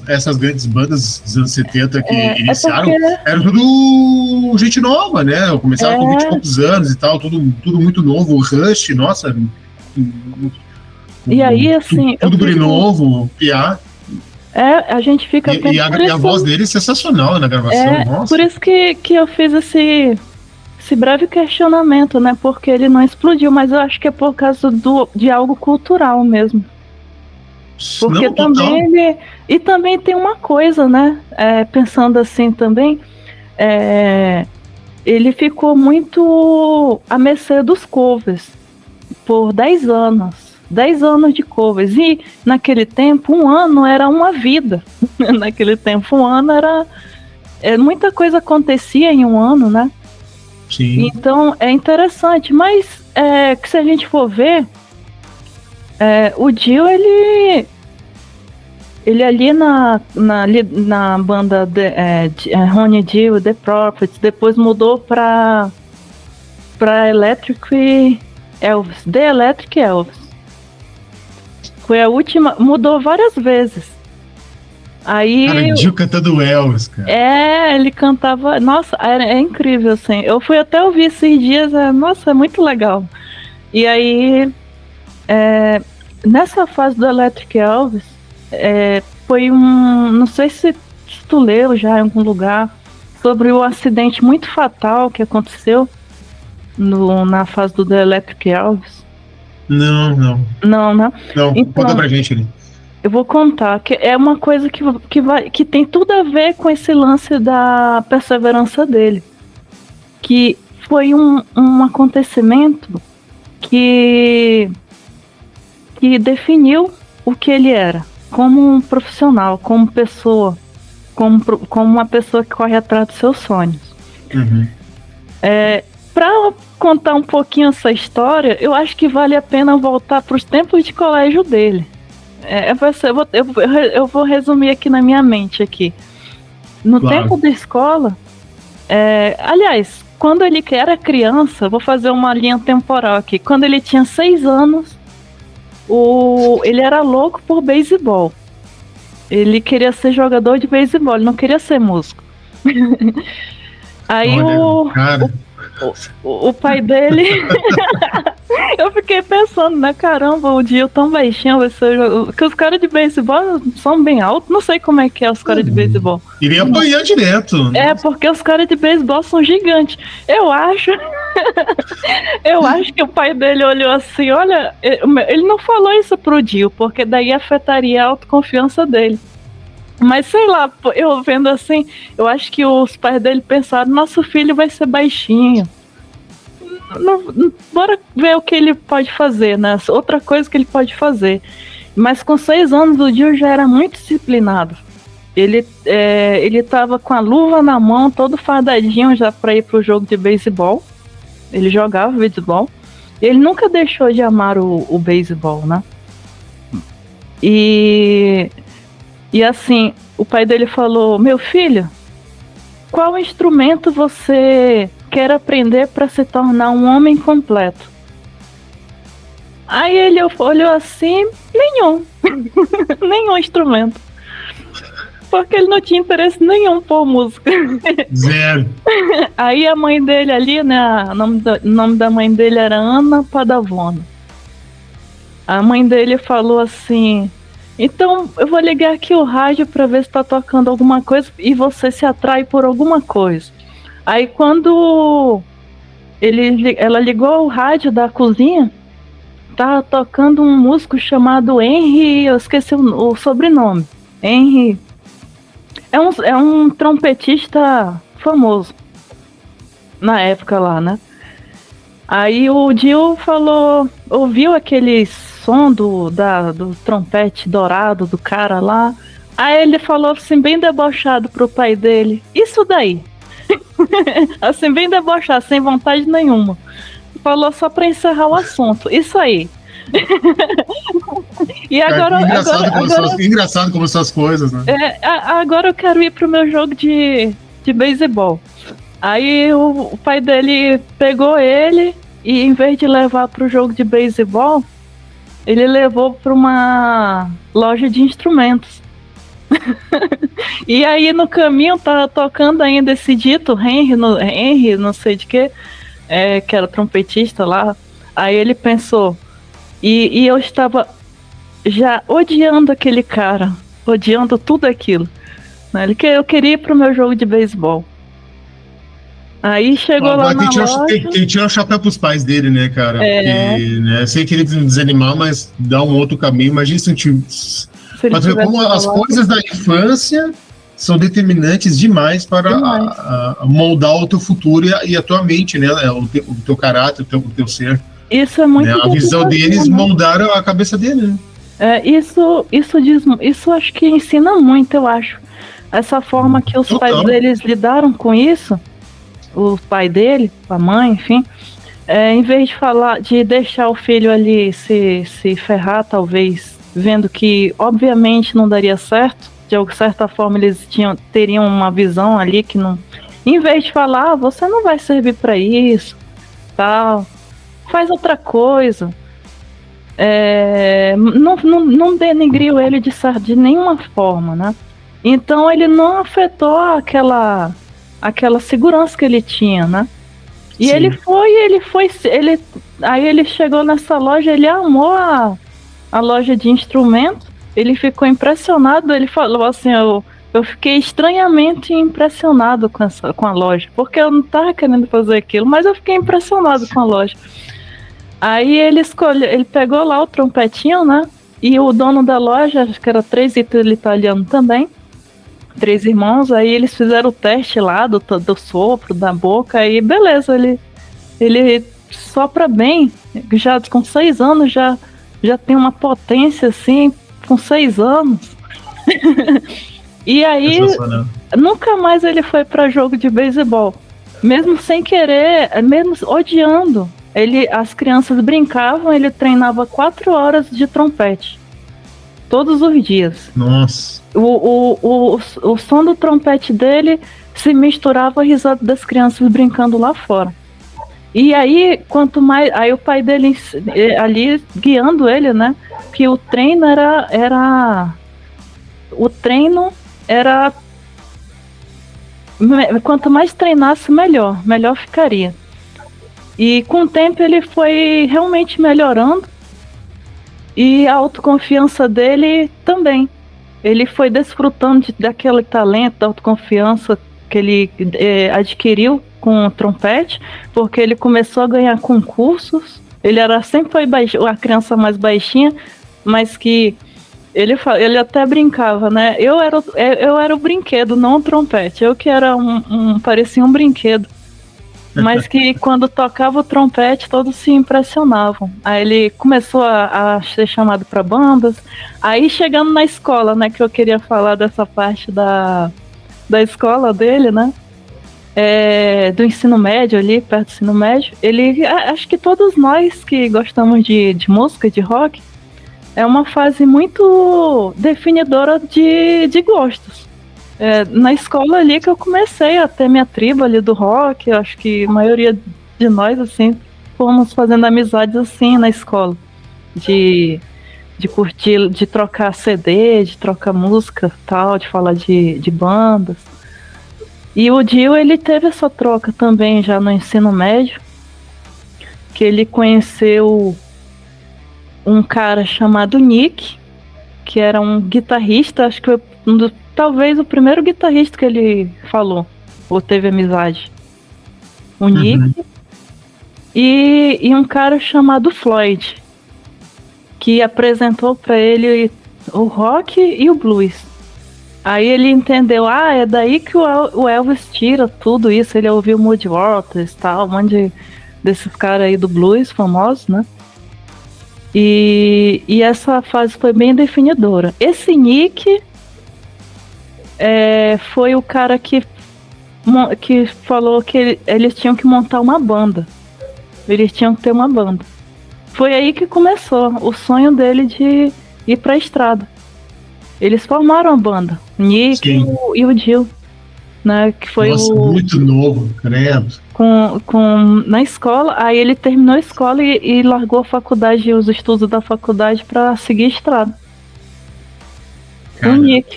essas grandes bandas dos anos 70 que iniciaram, era tudo gente nova, né? Começaram com 20 e poucos anos e tal, tudo muito novo. O Rush, nossa... E aí, assim... Tudo guri novo, piá. A gente fica... E a voz dele é sensacional na gravação, nossa. Por isso que eu fiz esse breve questionamento, né? Porque ele não explodiu, mas eu acho que é por causa de algo cultural mesmo. Porque não, também e também tem uma coisa, né? Pensando assim também, ele ficou muito à mercê dos covers por 10 anos. 10 anos de covers. E naquele tempo, um ano era uma vida. Naquele tempo, um ano era... muita coisa acontecia em um ano, né? Sim. Então, é interessante. Mas, que se a gente for ver, o Dio, ele ali na banda Ronnie Dio, The Prophets, depois mudou pra Electric Elvis. The Electric Elvis. Foi a última, mudou várias vezes. Aí... Cara, o Dio cantando Elvis, cara. Ele cantava... Nossa, é incrível, assim. Eu fui até ouvir esses dias, nossa, é muito legal. E aí, nessa fase do Electric Elvis, foi não sei se tu leu já em algum lugar, sobre o acidente muito fatal que aconteceu na fase do The Electric Elvis. Não. Não. Então, conta pra gente ali. Eu vou contar, que é uma coisa que tem tudo a ver com esse lance da perseverança dele. Que foi um acontecimento que definiu o que ele era, como um profissional, como pessoa, como uma pessoa que corre atrás dos seus sonhos. Uhum. Para contar um pouquinho essa história, eu acho que vale a pena voltar para os tempos de colégio dele. Eu vou resumir aqui na minha mente aqui. No tempo da escola, aliás, quando ele era criança, vou fazer uma linha temporal aqui. Quando ele tinha 6 anos, ele era louco por beisebol. Ele queria ser jogador de beisebol, ele não queria ser músico. Aí Olha, cara. o pai dele. Eu fiquei pensando, né? Caramba, o Dio tão baixinho vai ser jogador. Porque os caras de beisebol são bem altos. Não sei como é que é os caras de beisebol. Iria apanhar direto. É, porque os caras de beisebol são gigantes. Eu acho. Eu acho que o pai dele olhou assim, olha, ele não falou isso pro Dio, porque daí afetaria a autoconfiança dele. Mas sei lá, eu vendo assim, eu acho que os pais dele pensaram, nosso filho vai ser baixinho. Bora ver o que ele pode fazer, né? Outra coisa que ele pode fazer. Mas com 6 anos o Dio já era muito disciplinado. Ele tava com a luva na mão, todo fardadinho já para ir pro jogo de beisebol. Ele jogava beisebol. Ele nunca deixou de amar o beisebol, né? E assim, o pai dele falou, meu filho, qual instrumento você quer aprender para se tornar um homem completo? Aí ele olhou assim, nenhum. Nenhum instrumento. Porque ele não tinha interesse nenhum por música. Zero. Aí a mãe dele ali, né, o nome da mãe dele era Ana Padavona. A mãe dele falou assim, então eu vou ligar aqui o rádio para ver se tá tocando alguma coisa e você se atrai por alguma coisa. Aí quando ela ligou o rádio da cozinha, tava tocando um músico chamado Henry, eu esqueci o sobrenome. Henry. É um trompetista famoso na época lá, né? Aí o Dio falou, ouviu aquele som do trompete dourado do cara lá. Aí ele falou assim, bem debochado pro pai dele, isso daí. Assim, bem debochado, sem vontade nenhuma. Falou só pra encerrar o assunto, isso aí. E agora, engraçado como são as coisas, né? Agora eu quero ir pro meu jogo de beisebol. Aí o pai dele pegou ele e em vez de levar pro jogo de beisebol, ele levou pra uma loja de instrumentos. E aí no caminho tava tocando ainda esse dito Henry, não sei de que era trompetista lá. Aí ele pensou, e eu estava já odiando aquele cara, odiando tudo aquilo, né? Eu queria ir pro meu jogo de beisebol. Aí chegou lá na loja... Ele tira o chapéu pros pais dele, né, cara? Porque, né, sei que ele desanimar, mas dá um outro caminho. Imagina se mas ver como as coisas da infância são determinantes demais para moldar o teu futuro e a tua mente, né? O teu caráter, o teu ser. Isso é muito A visão deles moldaram a cabeça dele, né? Isso acho que ensina muito, eu acho. Essa forma que os pais deles lidaram com isso, o pai dele, a mãe, enfim, em vez de deixar o filho ali se ferrar, talvez, vendo que obviamente não daria certo, de certa forma eles teriam uma visão ali que não... Em vez de falar, você não vai servir para isso, tal, faz outra coisa. Não denigriu ele de nenhuma forma, né? Então ele não afetou aquela segurança que ele tinha, né? E Sim. Aí ele chegou nessa loja, ele amou a loja de instrumentos, ele ficou impressionado, ele falou assim, eu fiquei estranhamente impressionado com a loja, porque eu não estava querendo fazer aquilo, mas eu fiquei impressionado com a loja. Aí ele pegou lá o trompetinho, né? E o dono da loja, acho que era 3 italianos também, 3 irmãos, aí eles fizeram o teste lá do sopro, da boca, aí beleza, ele sopra bem, já com 6 anos já tem uma potência assim, com 6 anos. E aí, nunca mais ele foi para jogo de beisebol, mesmo sem querer, mesmo odiando. As crianças brincavam, ele treinava 4 horas de trompete, todos os dias. Nossa. O som do trompete dele se misturava à risada das crianças brincando lá fora. E aí, quanto mais... Aí o pai dele ali guiando ele, né? Que o treino era o treino era... Quanto mais treinasse, melhor ficaria. E com o tempo ele foi realmente melhorando. E a autoconfiança dele também. Ele foi desfrutando daquele talento, da autoconfiança que ele adquiriu com o trompete, porque ele começou a ganhar concursos. Ele sempre foi a criança mais baixinha, mas que ele até brincava, né? Eu era o brinquedo, não o trompete. Eu que era parecia um brinquedo. Mas que quando tocava o trompete, todos se impressionavam. Aí ele começou a ser chamado para bandas. Aí chegando na escola, né? Que eu queria falar dessa parte da escola dele, né? Do ensino médio ali, perto do ensino médio. Acho que todos nós que gostamos de música, de rock, é uma fase muito definidora de gostos. Na escola ali que eu comecei a ter minha tribo ali do rock. Eu acho que a maioria de nós, assim, fomos fazendo amizades assim na escola. De curtir, de trocar CD, de trocar música tal, de falar de bandas. E o Dio, ele teve essa troca também já no ensino médio, que ele conheceu um cara chamado Nick, que era um guitarrista, acho que talvez o primeiro guitarrista que ele falou, ou teve amizade. O Nick. E um cara chamado Floyd, que apresentou para ele o rock e o blues. Aí ele entendeu, é daí que o Elvis tira tudo isso. Ele ouviu Muddy Waters e tal, um monte desses caras aí do blues famosos, né? E essa fase foi bem definidora. Esse Nick foi o cara que falou que eles tinham que montar uma banda. Eles tinham que ter uma banda. Foi aí que começou o sonho dele de ir pra estrada. Eles formaram a banda, o Nick e o Dio, né? Que foi muito novo, credo. Na escola. Aí ele terminou a escola e largou a faculdade, os estudos da faculdade, para seguir a estrada.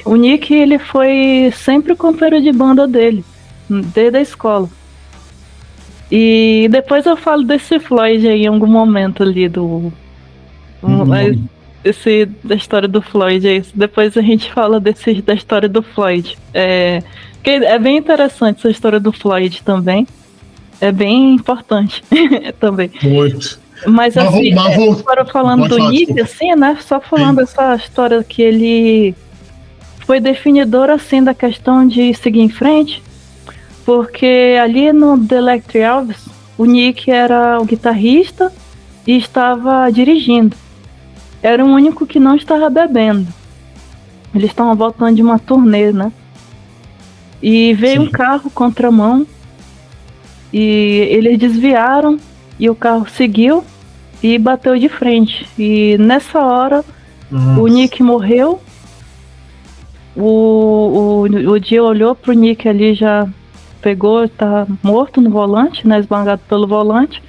O Nick, ele foi sempre o companheiro de banda dele, desde a escola. E depois eu falo desse Floyd aí em algum momento ali da história do Floyd aí. Depois a gente fala da história do Floyd. Que é bem interessante essa história do Floyd também. É bem importante também. Muito. Mas assim, agora falando do Nick, assim, né? Só falando essa história que ele foi definidor, assim, da questão de seguir em frente, porque ali no The Electric Elvis, o Nick era o guitarrista e estava dirigindo. Era o único que não estava bebendo. Eles estavam voltando de uma turnê, né? E veio um carro contramão e eles desviaram e o carro seguiu e bateu de frente. E nessa hora o Nick morreu. O Dio olhou pro Nick ali, já pegou, tá morto no volante, né? Esmagado pelo volante.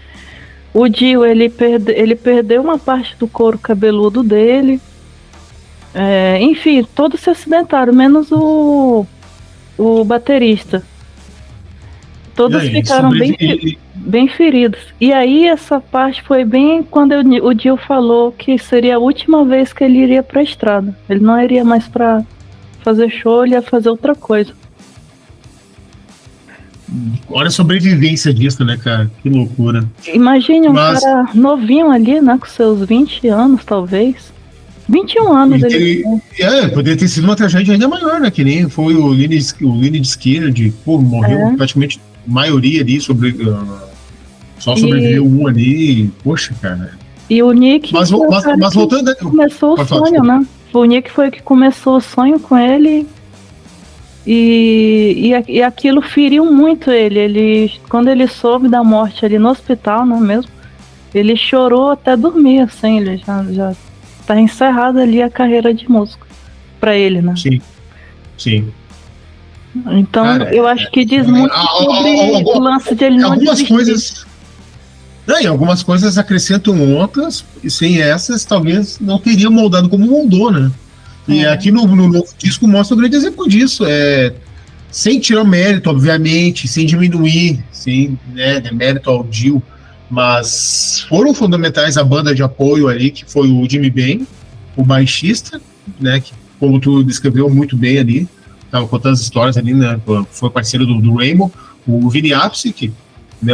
O Dio, ele perdeu uma parte do couro cabeludo dele. Enfim, todos se acidentaram, menos o baterista. Todos ficaram bem feridos. E aí essa parte foi bem quando o Dio falou que seria a última vez que ele iria pra estrada. Ele não iria mais pra fazer show, ele ia fazer outra coisa. Olha a sobrevivência disso, né, cara? Que loucura. Imagine cara novinho ali, né? Com seus 20 anos, talvez. 21 anos ele... poderia ter sido uma tragédia ainda maior, né? Que nem foi o Lynyrd Skynyrd, morreu praticamente a maioria ali, só sobreviveu um ali. Poxa, cara. E o Nick... Mas voltando... Começou o sonho, né? O Nick foi que começou o sonho com ele. E aquilo feriu muito ele. Quando ele soube da morte ali no hospital, né, mesmo, ele chorou até dormir, assim. Ele já tá encerrada ali a carreira de músico pra ele, né? Sim. Então, cara, eu acho que diz muito sobre o lance de ele não desistir. E algumas coisas acrescentam outras, e sem essas talvez não teria moldado como moldou, né? E aqui no novo disco mostra um grande exemplo disso. Sem tirar o mérito, obviamente, sem diminuir, sem demérito ao Dio, mas foram fundamentais a banda de apoio ali, que foi o Jimmy Ben, o baixista, né, que, como tu descreveu muito bem ali, estava contando as histórias ali, né, foi parceiro do Rainbow, o Vinny Appice, que né,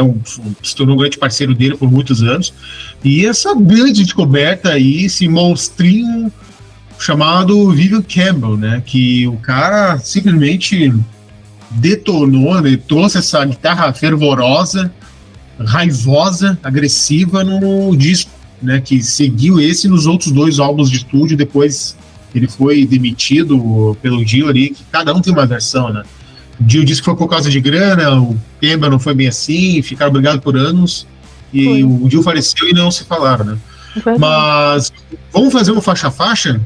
se tornou um grande parceiro dele por muitos anos, e essa grande descoberta aí, esse monstrinho chamado Vivian Campbell, né, que o cara simplesmente detonou, né, trouxe essa guitarra fervorosa, raivosa, agressiva no disco, né, que seguiu esse nos outros 2 álbuns de estúdio. Depois ele foi demitido pelo Dio ali, que cada um tem uma versão, né. O Dio disse que foi por causa de grana, o Campbell não foi bem assim, ficaram brigados por anos, e o Dio faleceu e não se falaram, né. Mas vamos fazer uma faixa-faixa?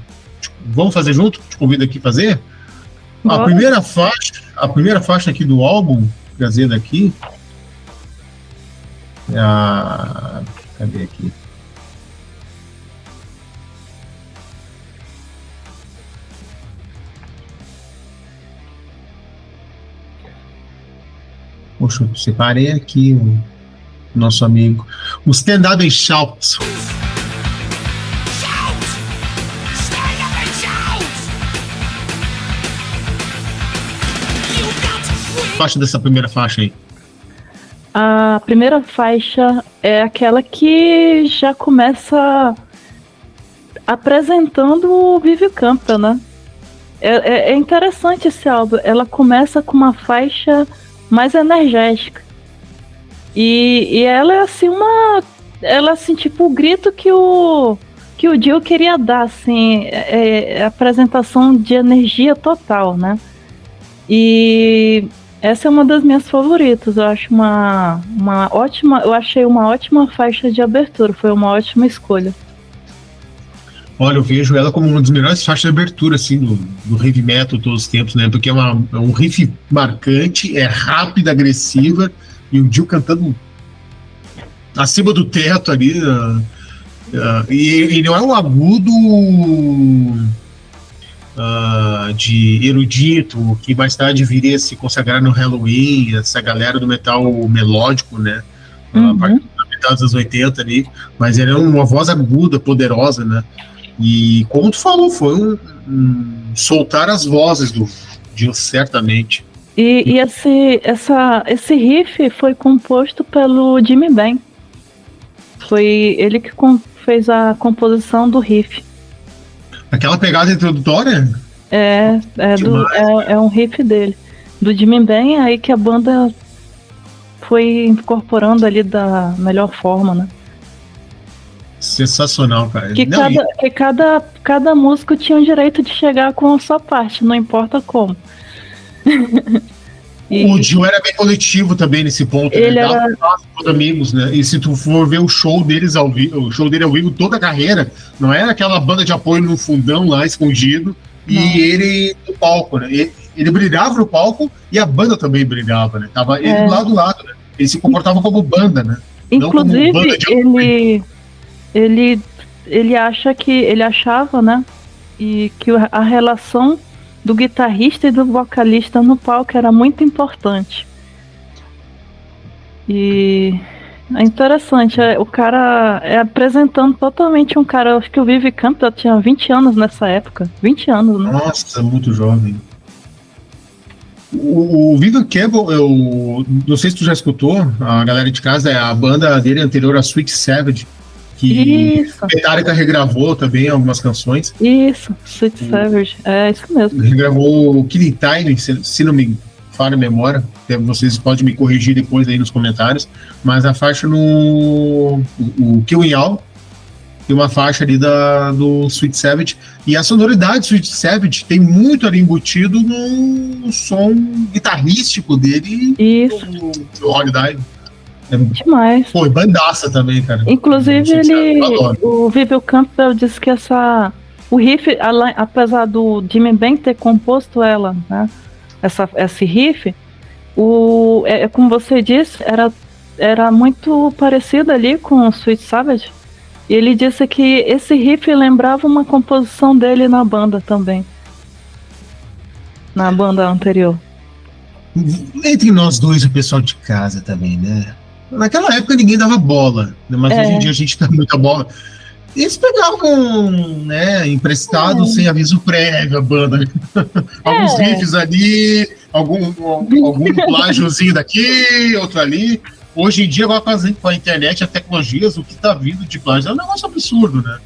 Vamos fazer junto? Te convido aqui a fazer. A primeira faixa aqui do álbum, trazendo aqui, cadê aqui? Poxa, eu separei aqui o nosso amigo. O Stand Up and Shout. Faixa dessa primeira faixa aí? A primeira faixa é aquela que já começa apresentando o Vivian Campbell, né? É interessante esse álbum. Ela começa com uma faixa mais energética. E ela é assim ela assim, tipo o grito que o Dio queria dar, assim, a apresentação de energia total, né? E essa é uma das minhas favoritas. Eu acho uma ótima. Eu achei uma ótima faixa de abertura. Foi uma ótima escolha. Olha, eu vejo ela como uma das melhores faixas de abertura, assim, do heavy metal de todos os tempos, né? Porque é um riff marcante, é rápida, agressiva, e o Dio cantando acima do teto ali. E não é um agudo de erudito, que mais tarde viria a se consagrar no Halloween, essa galera do metal melódico, né? A partir da metade dos anos 80 ali, mas ele é uma voz aguda, poderosa, né? E como tu falou, foi soltar as vozes do Dio, certamente. E esse riff foi composto pelo Jimmy Ben. Foi ele que fez a composição do riff. Aquela pegada introdutória? É um riff dele. Do Jimmy Ben, aí que a banda foi incorporando ali da melhor forma, né? Sensacional, cara. Que cada músico tinha o direito de chegar com a sua parte, não importa como. O Dio era bem coletivo também nesse ponto, ele né? Dava com os amigos, né? E se tu for ver o show deles ao vivo, o show dele ao vivo, toda a carreira, não era aquela banda de apoio no fundão lá, escondido, e ele no palco, né? Ele brilhava no palco e a banda também brilhava, né? Tava ele do lado, né? Ele se comportava como banda, né? Inclusive, não como banda de apoio. ele achava, né? E que a relação do guitarrista e do vocalista no palco era muito importante. E é interessante, o cara apresentando totalmente um cara, acho que o Vivian Campbell tinha 20 anos nessa época. 20 anos, né? Nossa, muito jovem. O Vivian Campbell, eu não sei se tu já escutou, a galera de casa, é a banda dele anterior a Sweet Savage, que Metallica regravou também algumas canções. Isso, Sweet Savage, é isso mesmo. Regravou o Killing Time, se não me falha a memória, vocês podem me corrigir depois aí nos comentários, mas a faixa o Killing All tem uma faixa ali do Sweet Savage, e a sonoridade do Sweet Savage tem muito ali embutido no som guitarrístico dele. Isso. Do Holiday. Demais. Pô, e bandaça também, cara. Inclusive, o Vivian Campbell disse que o riff, apesar do Jimmy Ben ter composto ela, né, esse riff, como você disse, era muito parecido ali com o Sweet Savage, E ele disse que esse riff lembrava uma composição dele na banda também. Na banda anterior. Entre nós dois, o pessoal de casa também, né? Naquela época ninguém dava bola, né? Mas hoje em dia a gente dá muita bola. Eles pegavam, né, emprestado sem aviso prévio a banda. Alguns riffs ali, algum plágiozinho daqui, outro ali. Hoje em dia, agora com a internet, as tecnologias, o que tá vindo de plágio é um negócio absurdo, né?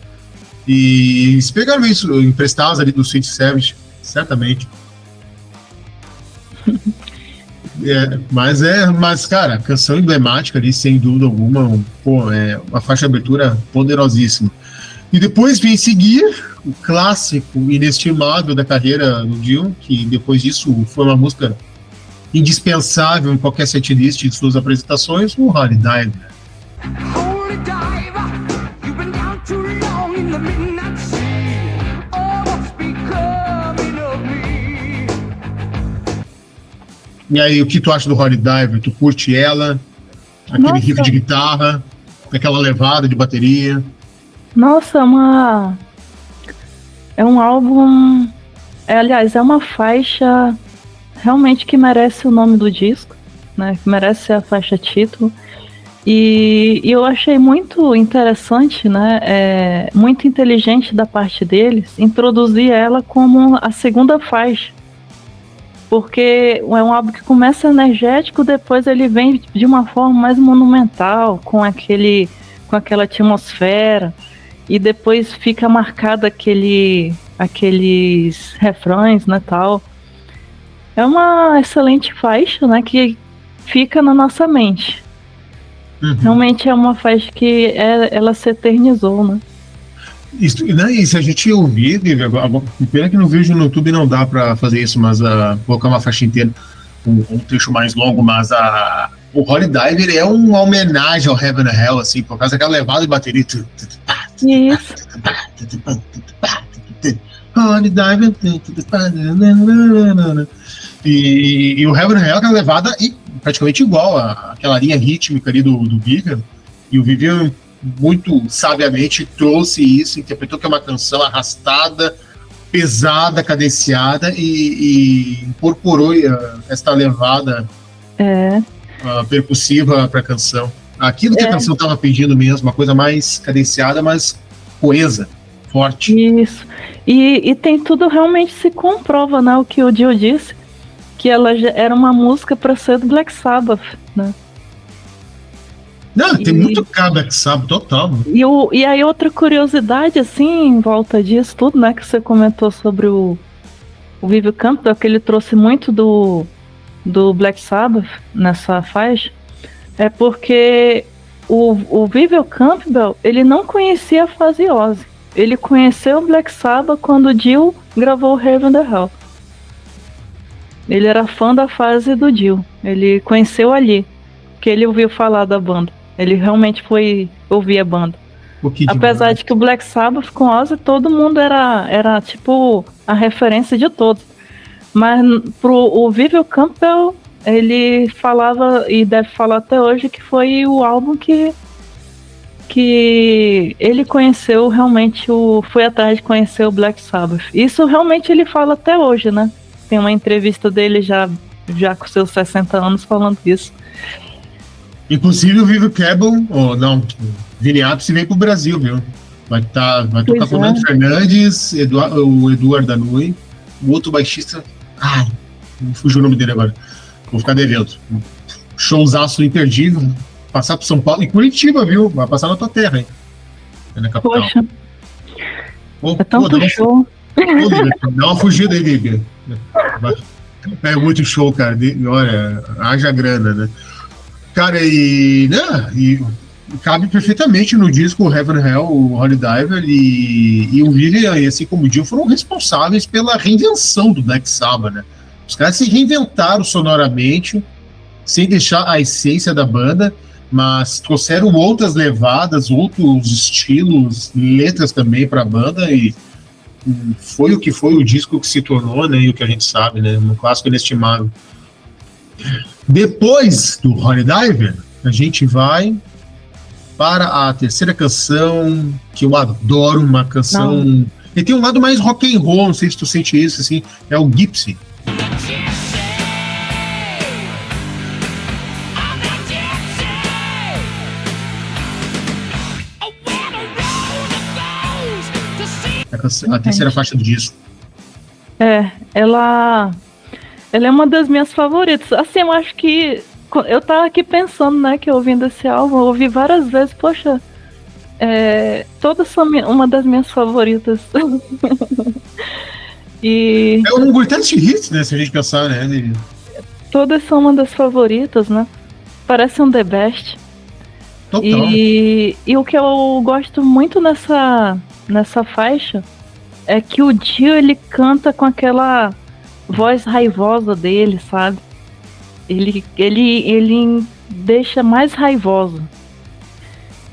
E eles pegaram isso, emprestados ali do Sweet Savage, certamente. Mas, cara, canção emblemática ali, sem dúvida alguma, é uma faixa de abertura poderosíssima. E depois vem seguir o clássico inestimável da carreira do Dio, que depois disso foi uma música indispensável em qualquer setlist de suas apresentações, o Holy Diver. E aí, o que tu acha do Holy Diver? Tu curte ela? Aquele riff de guitarra, aquela levada de bateria? Nossa, é um álbum... aliás, é uma faixa realmente que merece o nome do disco, né? Que merece ser a faixa título. E eu achei muito interessante, né? Muito inteligente da parte deles introduzir ela como a segunda faixa. Porque é um álbum que começa energético, depois ele vem de uma forma mais monumental, com aquela atmosfera, e depois fica marcado aqueles refrões, né, tal. É uma excelente faixa, né, que fica na nossa mente. Uhum. Realmente é uma faixa que ela se eternizou, né. Isso, né, e se a gente ouvir, pena que no vídeo no YouTube não dá pra fazer isso, mas colocar uma faixa inteira, um trecho mais longo, mas o Holy Diver é uma homenagem ao Heaven and Hell, assim, por causa daquela levada de bateria. Isso. Holy Diver. E o Heaven and Hell é uma levada praticamente igual àquela linha rítmica ali do Vivian. E o Vivian muito sabiamente trouxe isso, interpretou que é uma canção arrastada, pesada, cadenciada e incorporou esta levada percussiva para a canção. Aquilo que a canção estava pedindo mesmo, uma coisa mais cadenciada, mas coesa, forte. Isso. E tem tudo, realmente se comprova, né, o que o Dio disse, que ela já era uma música para ser do Black Sabbath, né? Não, tem muito Black Sabbath, total. Né? E aí outra curiosidade, assim, em volta disso tudo, né, que você comentou sobre o Vivio Campbell, que ele trouxe muito do Black Sabbath nessa faixa, é porque o Vivio Campbell, ele não conhecia a fase Ozzy. Ele conheceu o Black Sabbath quando o Dio gravou o Heaven and Hell. Ele era fã da fase do Dio. Ele conheceu ali, que ele ouviu falar da banda. Ele realmente foi ouvir a banda. Apesar de que o Black Sabbath com Ozzy, todo mundo era tipo a referência de todos. Mas o Vivio Campbell, ele falava, e deve falar até hoje, que foi o álbum que ele conheceu realmente, foi atrás de conhecer o Black Sabbath. Isso realmente ele fala até hoje, né? Tem uma entrevista dele já com seus 60 anos falando isso. Inclusive o Vivio Campbell, Vini Appice vem pro Brasil, viu? Vai tocar com o Nando Fernandes, o Eduardo Danui, o outro baixista. Ai, me fugiu o nome dele agora. Vou ficar devendo. Showzaço imperdível. Passar pro São Paulo e Curitiba, viu? Vai passar na tua terra, hein? Na capital. Poxa. É tanto show. Dá uma fugida aí, Lívia. É muito show, cara. Olha, haja grana, né? Cara, e cabe perfeitamente no disco Heaven and Hell, o Holy Diver, e o Vivian, assim como o Dio, foram responsáveis pela reinvenção do Black Sabbath, né? Os caras se reinventaram sonoramente, sem deixar a essência da banda, mas trouxeram outras levadas, outros estilos, letras também para a banda, e foi o que foi o disco que se tornou, né? E o que a gente sabe, né? Um clássico inestimável. Depois do Holy Diver, a gente vai para a terceira canção, que eu adoro, uma canção... Ele tem um lado mais rock and roll, não sei se tu sente isso, assim, é o Gypsy. A terceira faixa do disco. Ela é uma das minhas favoritas. Assim, eu acho que eu tava aqui pensando, né, que ouvindo esse álbum, eu ouvi várias vezes, poxa, todas são uma das minhas favoritas. E é um gritante de hits, né, se a gente pensar, né? Todas são uma das favoritas, né? Parece um The Best. Total. E o que eu gosto muito nessa faixa é que o Dio, ele canta com aquela voz raivosa dele, sabe? Ele deixa mais raivoso.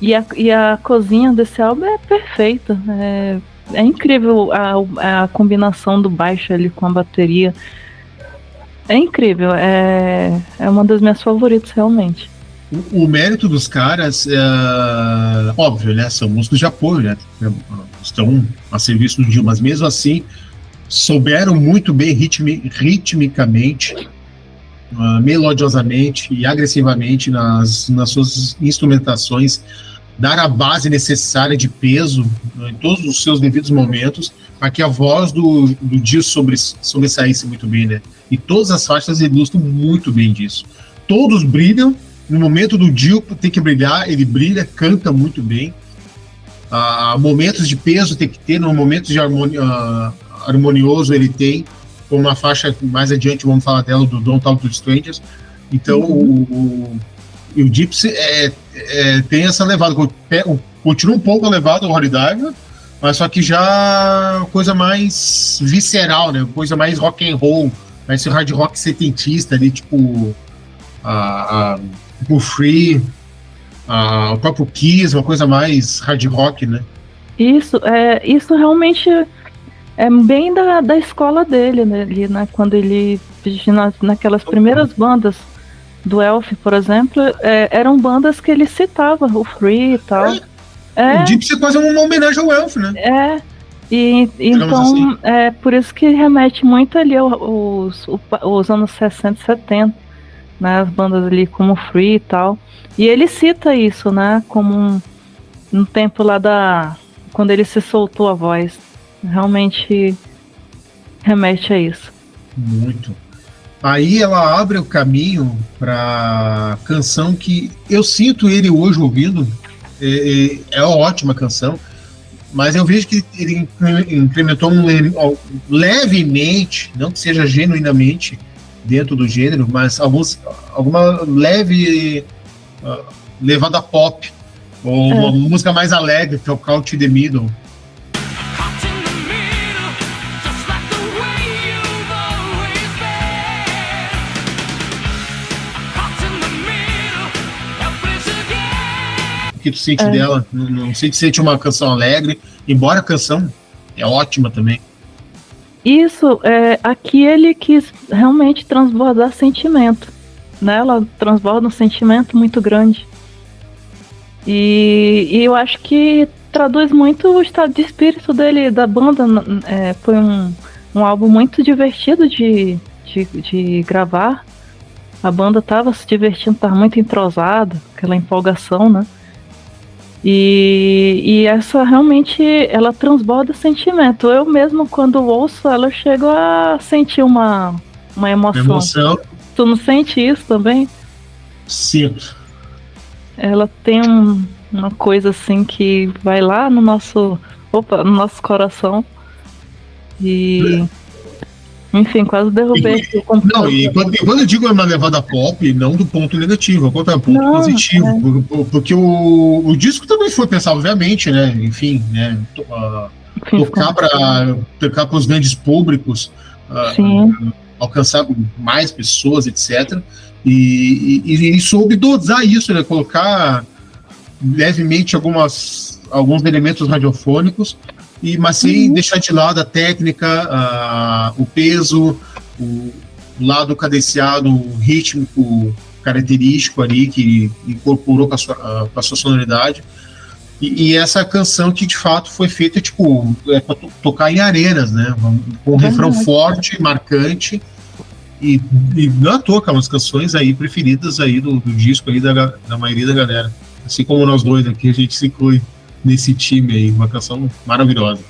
E a cozinha desse álbum é perfeita. É incrível a combinação do baixo ali com a bateria. É incrível. É uma das minhas favoritas, realmente. O mérito dos caras, óbvio, né? São músicos de apoio, né? Estão a serviço do Dio, mas mesmo assim souberam muito bem ritmicamente, melodiosamente e agressivamente nas suas instrumentações, dar a base necessária de peso, em todos os seus devidos momentos, para que a voz do Dio sobressaísse muito bem, né? E todas as faixas ilustram muito bem disso. Todos brilham. No momento do Dio tem que brilhar, ele brilha, canta muito bem. Momentos de peso tem que ter, no momento de harmonioso ele tem, como uma faixa mais adiante, vamos falar dela, do Don't Talk to Strangers. Então o Gypsy tem essa levada, continua um pouco elevado o Holy Diver, mas só que já coisa mais visceral, né? Coisa mais rock and roll, mais hard rock setentista ali, tipo o Free, o próprio Kiss, uma coisa mais hard rock, né? Isso realmente é bem da escola dele, né? Quando ele, naquelas primeiras bandas do Elf, por exemplo, eram bandas que ele citava, o Free e tal. O Gypsy é quase uma homenagem ao Elf, né? Então, assim. Por isso que remete muito ali os anos 60 e 70. Né, as bandas ali como Free e tal. E ele cita isso, né? Como um tempo lá quando ele se soltou a voz. Realmente remete a isso. Muito. Aí ela abre o caminho para canção que eu sinto ele hoje ouvindo. É uma ótima canção, mas eu vejo que ele incrementou levemente, não que seja genuinamente dentro do gênero, mas alguma leve levada pop, ou uma música mais alegre, que é o Caught in the Middle. O que tu sente dela? Não sei se sente uma canção alegre, embora a canção é ótima também. Isso, aqui ele quis realmente transbordar sentimento, né? Ela transborda um sentimento muito grande. E eu acho que traduz muito o estado de espírito dele, da banda. Foi um álbum muito divertido de gravar. A banda tava se divertindo, tava muito entrosada, aquela empolgação, né? E essa realmente, ela transborda sentimento. Eu mesmo, quando ouço ela, eu chego a sentir uma emoção. Tu não sente isso também? Sinto. Ela tem uma coisa assim que vai lá no nosso coração. E... Enfim, quase derrubei o computador. Não, e quando eu digo uma levada pop, não do ponto negativo, ao contrário, ponto positivo. Porque o disco também foi pensado, obviamente, né? Enfim, né? Tocar para os grandes públicos, alcançar mais pessoas, etc. E soube dosar isso, né? Colocar levemente alguns elementos radiofônicos, mas sem deixar de lado a técnica, o peso, o lado cadenciado, o rítmico, característico ali, que incorporou com a sua sonoridade. E essa canção que de fato foi feita tipo para tocar em arenas, né? Com um refrão forte, marcante, e não à toa, é umas canções aí preferidas aí do disco aí da maioria da galera. Assim como nós dois aqui, a gente se inclui nesse time aí, uma canção maravilhosa.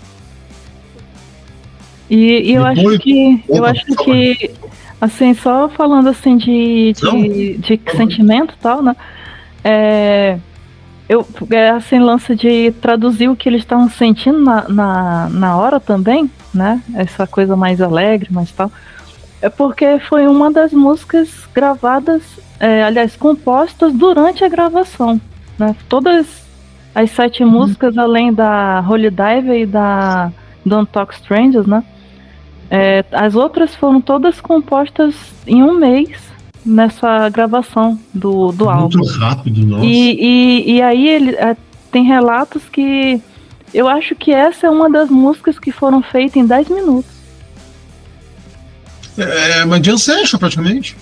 E eu acho que assim, só falando assim de sentimento e tal, né? Assim, lance de traduzir o que eles estavam sentindo na hora também, né? Essa coisa mais alegre, mais tal. É porque foi uma das músicas gravadas, aliás, compostas durante a gravação, né? Todas as 7 músicas, além da Holy Diver e da Don't Talk Strangers, né? As outras foram todas compostas em um mês nessa gravação do álbum. Muito rápido, nossa. E aí tem relatos que eu acho que essa é uma das músicas que foram feitas em 10 minutos. Uma jam session praticamente.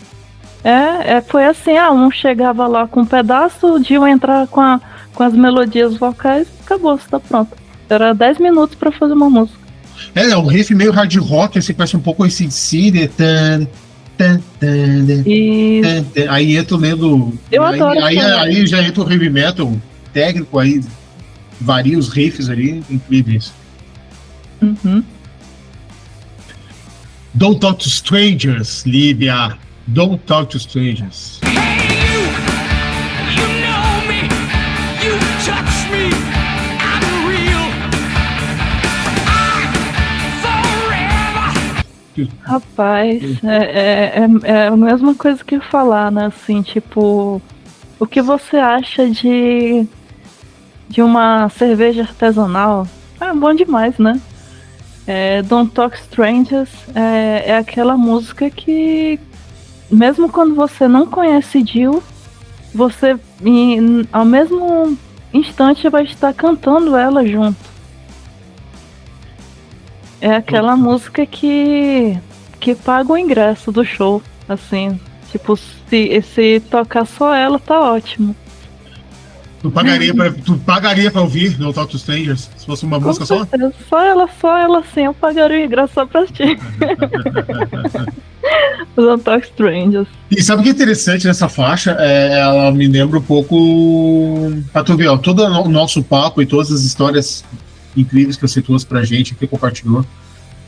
Foi assim, um chegava lá com um pedaço, o Dio entrar com as melodias vocais, acabou, está pronto. Era 10 minutos para fazer uma música. Um riff meio hard rock, assim, parece um pouco esse CD. Aí entra lendo. Eu adoro. Aí já entra o heavy metal técnico, aí varia os riffs ali, incríveis. Uhum. Don't Talk to Strangers, Líbia. Don't Talk to Strangers. Rapaz, é a mesma coisa que falar, né? Assim, tipo, o que você acha de uma cerveja artesanal? Bom demais, né? Don't Talk Strangers é aquela música que, mesmo quando você não conhece Dio, você ao mesmo instante vai estar cantando ela junto. É aquela música que paga o ingresso do show, assim, tipo, se tocar só ela, tá ótimo. Tu pagaria pra ouvir Don't Talk to Strangers, se fosse uma música só? Só ela sim, eu pagaria o ingresso só pra ti. Don't Talk Strangers. E sabe o que é interessante nessa faixa? Ela me lembra um pouco, pra tu ver, todo o nosso papo e todas as histórias incríveis que você trouxe pra gente, que compartilhou,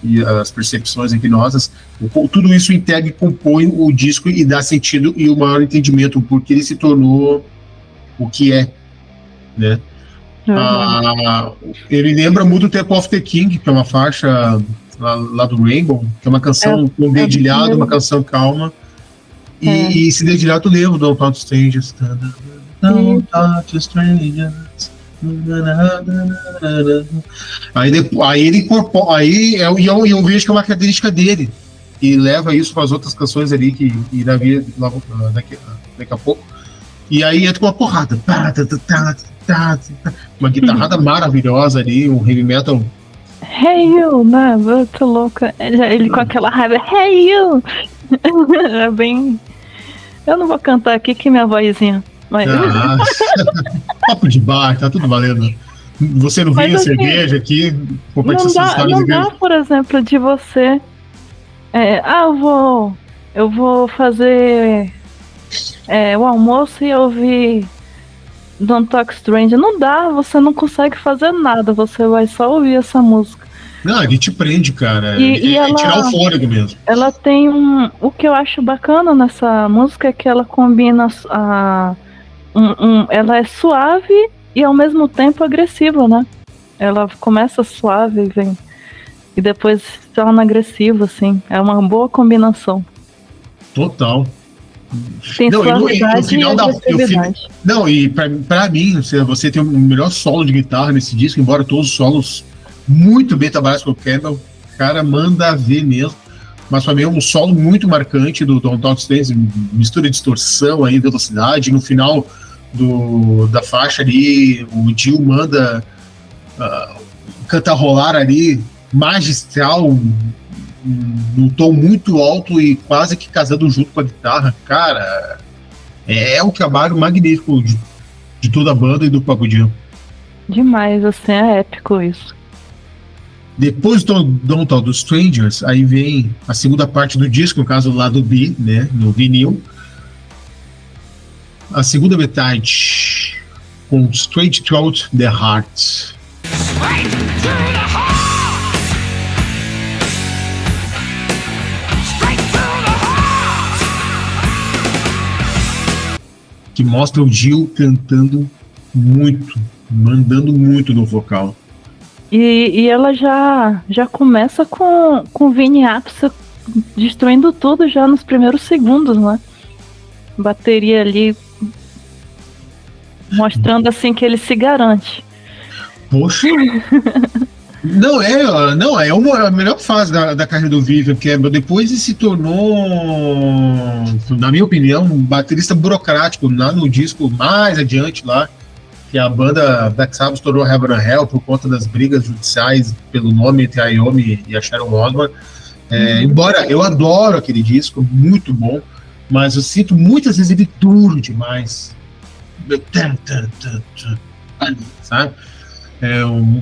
e as percepções aqui nossas, tudo isso integra e compõe o disco e dá sentido e o maior entendimento porque ele se tornou o que é, né? Ele lembra muito o Temple of the King, que é uma faixa lá do Rainbow, que é uma canção com dedilhado, uma canção calma, e esse dedilhado tu lembra do Don't Talk to Strangers. Don't Talk to Strangers. Aí ele incorpora, aí eu vejo que é uma característica dele e leva isso para as outras canções ali que irá vir daqui a pouco, e aí entra com uma porrada, uma guitarrada maravilhosa ali, um heavy metal. Hey you, né? Muito louca. Ele com aquela raiva, hey you. É bem. Eu não vou cantar aqui que minha vozinha. Mas... papo de bar, tá tudo valendo. Você não vinha assim, cerveja aqui, compartilhar essas histórias aqui. Não dá, por exemplo, de você. Eu vou fazer o almoço e ouvir Don't Talk Stranger. Não dá, você não consegue fazer nada, você vai só ouvir essa música. Não, ele te prende, cara. Ela, tirar o fôlego mesmo. Ela tem o que eu acho bacana nessa música é que ela combina ela é suave e ao mesmo tempo agressiva, né? Ela começa suave e depois se torna agressiva, assim. É uma boa combinação. Total. Tem suavidade e agressividade. E pra mim, você tem o melhor solo de guitarra nesse disco, embora todos os solos muito bem trabalhados pelo Campbell. O cara manda ver mesmo. Mas pra mim é um solo muito marcante do Don't Talk Strangers, mistura de distorção aí, velocidade. No final da faixa ali, o Dio manda cantarolar ali, magistral, num tom muito alto e quase que casando junto com a guitarra. Cara, É um trabalho magnífico de toda a banda e do Paco Dio. Demais, assim, é épico isso. Depois do Don't Talk dos Strangers, aí vem a segunda parte do disco, no caso, o lado B, né, no vinil. A segunda metade com Straight Through the Heart. Que mostra o Gil cantando muito, mandando muito no vocal. E ela já começa com o Vini Appice destruindo tudo já nos primeiros segundos, né? Bateria ali mostrando assim que ele se garante. Poxa. Não, é a melhor fase da carreira do Vivian, porque depois ele se tornou, na minha opinião, um baterista burocrático lá no disco mais adiante lá, que a banda Black Sabbath estourou Heaven and Hell por conta das brigas judiciais pelo nome entre a Iommi e a Sharon Osbourne. Embora eu adoro aquele disco, muito bom, mas eu sinto muitas vezes ele duro demais. Sabe?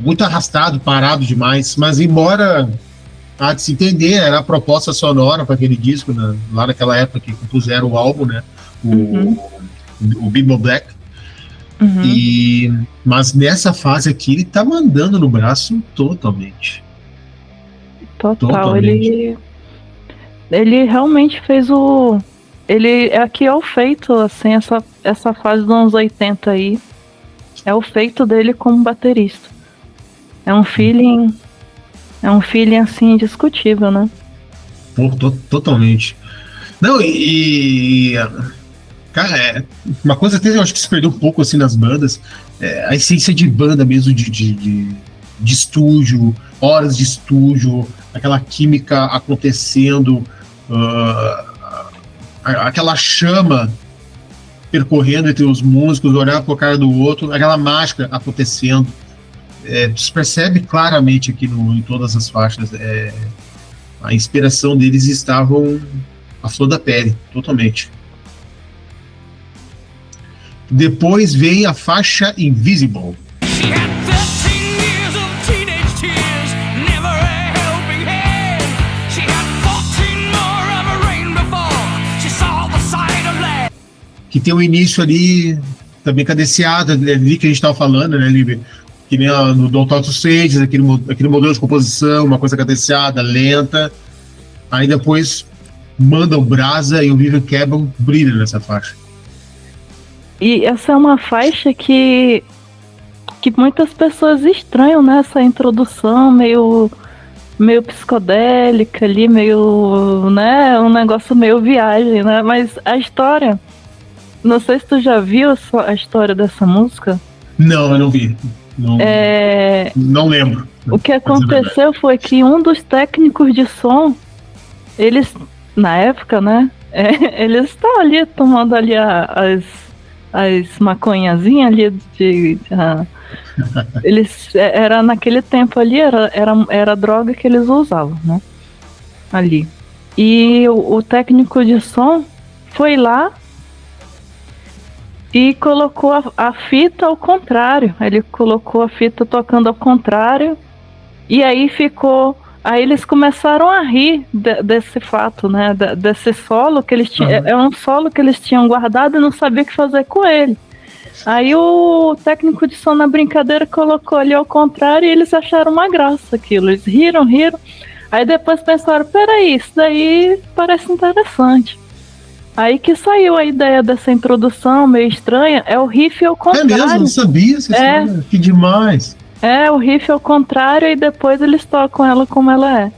Muito arrastado, parado demais, mas embora há de se entender, era a proposta sonora para aquele disco, né, lá naquela época que compuseram o álbum, né, o Bimbo Black. Mas nessa fase aqui ele tá mandando no braço totalmente. Totalmente. Ele realmente fez ele aqui é o feito, assim, essa fase dos anos 80 aí é o feito dele como baterista. É um feeling assim indiscutível, né? Totalmente. Não, cara, uma coisa que eu acho que se perdeu um pouco assim nas bandas, a essência de banda mesmo, de estúdio, horas de estúdio, aquela química acontecendo, aquela chama percorrendo entre os músicos, olhar para o cara do outro, aquela mágica acontecendo. Se percebe claramente aqui em todas as faixas, a inspiração deles estavam à flor da pele, totalmente. Depois vem a faixa Invisible. Que tem um início ali também cadenciado, ali que a gente estava falando, né, Lívia? Que nem no Don't Talk to Strangers, aquele modelo de composição, uma coisa cadenciada, lenta. Aí depois manda o brasa e o Vivian Campbell brilha nessa faixa. E essa é uma faixa que muitas pessoas estranham, né? Essa introdução meio psicodélica ali, meio, né? Um negócio meio viagem, né? Mas a história, não sei se tu já viu a história dessa música. Não, eu não vi. Não lembro. O que aconteceu foi que um dos técnicos de som, eles, na época, né? Eles estavam ali tomando ali as maconhazinhas ali eles era naquele tempo ali era droga que eles usavam, né? Ali. E o técnico de som foi lá e colocou a fita ao contrário. Ele colocou a fita tocando ao contrário e aí eles começaram a rir desse fato, né? Desse solo que eles tinham. É um solo que eles tinham guardado e não sabia o que fazer com ele. Aí o técnico de som, na brincadeira, colocou ali ao contrário e eles acharam uma graça aquilo. Eles riram. Aí depois pensaram, peraí, isso daí parece interessante. Aí que saiu a ideia dessa introdução meio estranha, é o riff ao contrário. É mesmo? Não sabia? Que demais. O riff ao contrário e depois eles tocam ela como ela é.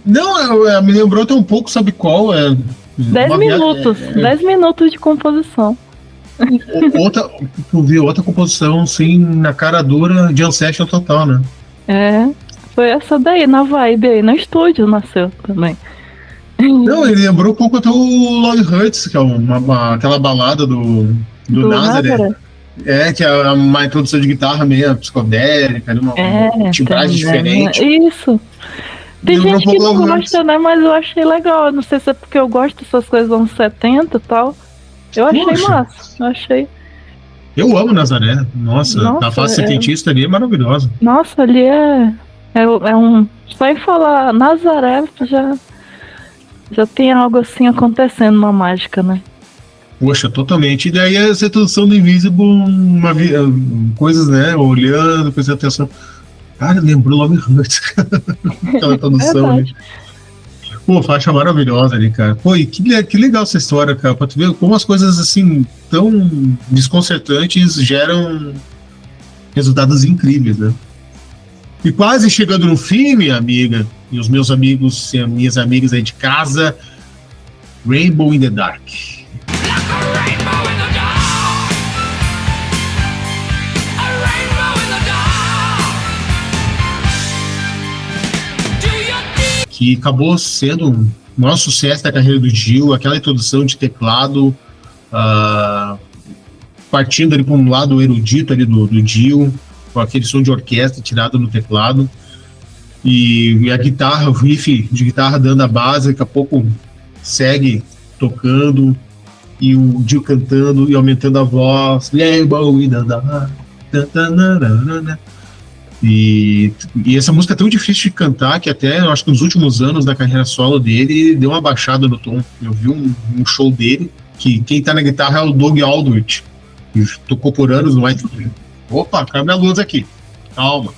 Não, me lembrou até um pouco, sabe qual? 10 minutos, 10 minutos de composição. Outra composição, assim, na cara dura de Ancestral total, né? Foi essa daí, na vibe aí, no estúdio nasceu também. Não, ele lembrou um pouco até o Love Hurts, que é aquela balada do Nazareth. Que é uma introdução de guitarra meio psicodélica, uma timbragem diferente. Isso. Tem gente que não gosta, né? Mas eu achei legal. Não sei se é porque eu gosto dessas coisas dos anos 70 e tal. Eu achei Poxa. massa. Eu achei. Eu amo Nazaré. Nossa, a fase setentista ali é maravilhosa. Nossa, ali é um. Só em falar Nazaré já tem algo assim acontecendo, uma mágica, né? Poxa, totalmente. E daí a sedução do Invisible, coisas, né? Olhando, prestando atenção. Cara, lembrou Love Hurts. Aquela tradução ali. Pô, faixa maravilhosa ali, cara. Pô, e que legal essa história, cara. Pra tu ver como as coisas assim, tão desconcertantes geram resultados incríveis, né? E quase chegando no fim, minha amiga, e os meus amigos e minhas amigas aí de casa, Rainbow in the Dark. Que acabou sendo o maior sucesso da carreira do Dio, aquela introdução de teclado, partindo ali para um lado erudito ali do Dio, com aquele som de orquestra tirado no teclado, e a guitarra, o riff de guitarra dando a base, daqui a pouco segue tocando, e o Dio cantando e aumentando a voz, e essa música é tão difícil de cantar que até, eu acho que nos últimos anos da carreira solo dele, deu uma baixada no tom. Eu vi um show dele, que quem tá na guitarra é o Doug Aldrich, que tocou por anos no White Snake. Opa, caiu minha luz aqui. Calma.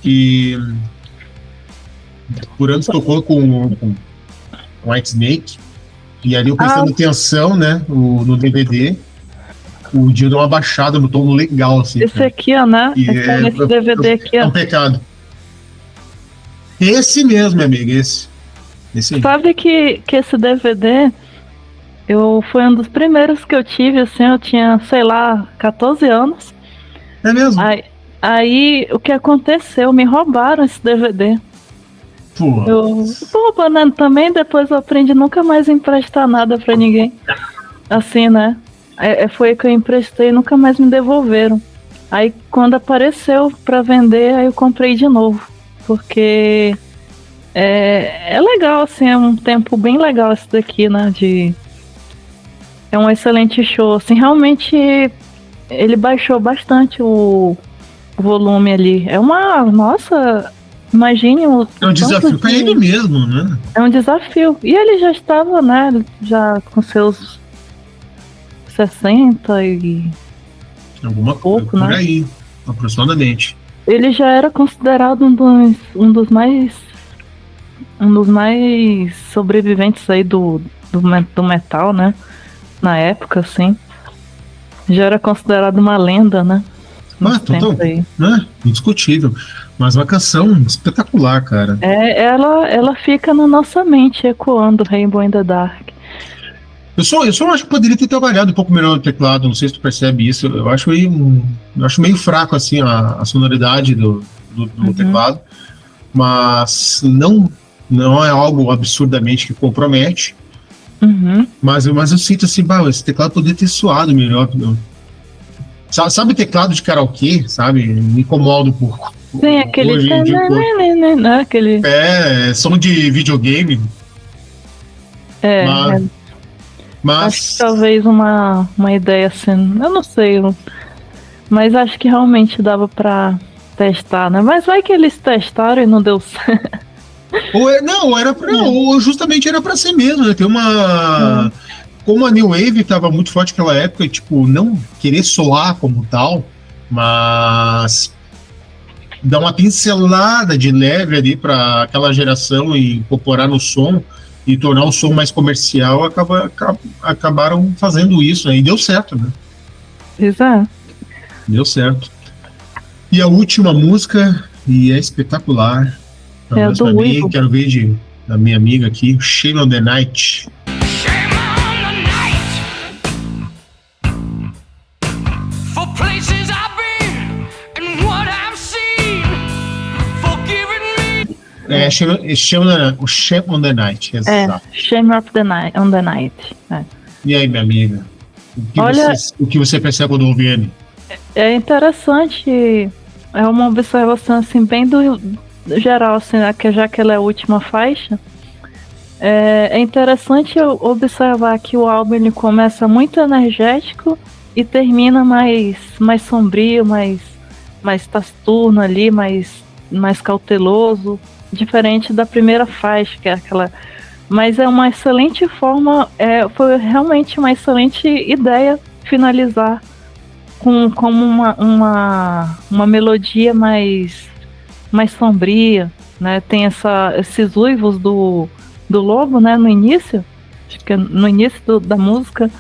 Que por anos tocou com White Snake, e ali eu prestando atenção, né, no DVD, o Dio deu uma baixada no tom legal, assim. Esse aqui, ó, né? Esse DVD aqui, ó. É um pecado. Esse mesmo, minha amiga, esse aí. Sabe que esse DVD, foi um dos primeiros que eu tive, assim, eu tinha, sei lá, 14 anos. É mesmo? Aí o que aconteceu? Me roubaram esse DVD. Pô, né? Também depois eu aprendi nunca mais a emprestar nada pra ninguém. Assim, né? Foi que eu emprestei e nunca mais me devolveram. Aí quando apareceu pra vender, aí eu comprei de novo. Porque é legal, assim, é um tempo bem legal esse daqui, né? É um excelente show. Assim, realmente ele baixou bastante o volume ali. Nossa, imagine o. É um desafio pra ele mesmo, né? É um desafio. E ele já estava, né? Já com seus 60 e alguma coisa por né? aí, aproximadamente. Ele já era considerado um dos mais sobreviventes aí do metal, né? Na época, assim. Já era considerado uma lenda, né? Né? Indiscutível. Mas uma canção espetacular, cara. Ela fica na nossa mente, ecoando Rainbow in the Dark. Eu só acho que poderia ter trabalhado um pouco melhor no teclado, não sei se tu percebe isso. Eu acho meio fraco assim a sonoridade do teclado, mas não é algo absurdamente que compromete. Mas eu sinto assim, esse teclado poderia ter soado melhor. Sabe teclado de karaokê, sabe? Me incomoda um pouco. Sim, aquele... aquele... som de videogame. Mas... Acho que talvez uma ideia assim, eu não sei, mas acho que realmente dava pra testar, né? Mas vai que eles testaram e não deu certo. Ou justamente era pra ser mesmo, né? Tem uma... Como a New Wave tava muito forte naquela época, tipo, não querer soar como tal, mas dar uma pincelada de leve ali pra aquela geração e incorporar no som e tornar o som mais comercial, acabaram fazendo isso, né? E deu certo, né? Exato. Deu certo. E a última música, e é espetacular, é do pra mim, quero ver da minha amiga aqui, Shame on the Night. Shame on the Night. Exato. Shame on the Night. E aí, minha amiga? O que você percebe quando ouve ele? É interessante. É uma observação assim, bem do geral, assim, né? Que já que ela é a última faixa, É interessante observar que o álbum ele começa muito energético e termina mais sombrio, mais taciturno ali, mais cauteloso, diferente da primeira faixa, que é aquela. Mas é uma excelente forma, foi realmente uma excelente ideia finalizar com uma melodia mais sombria, né? Tem esses uivos do lobo, né? No início, acho que é no início da música,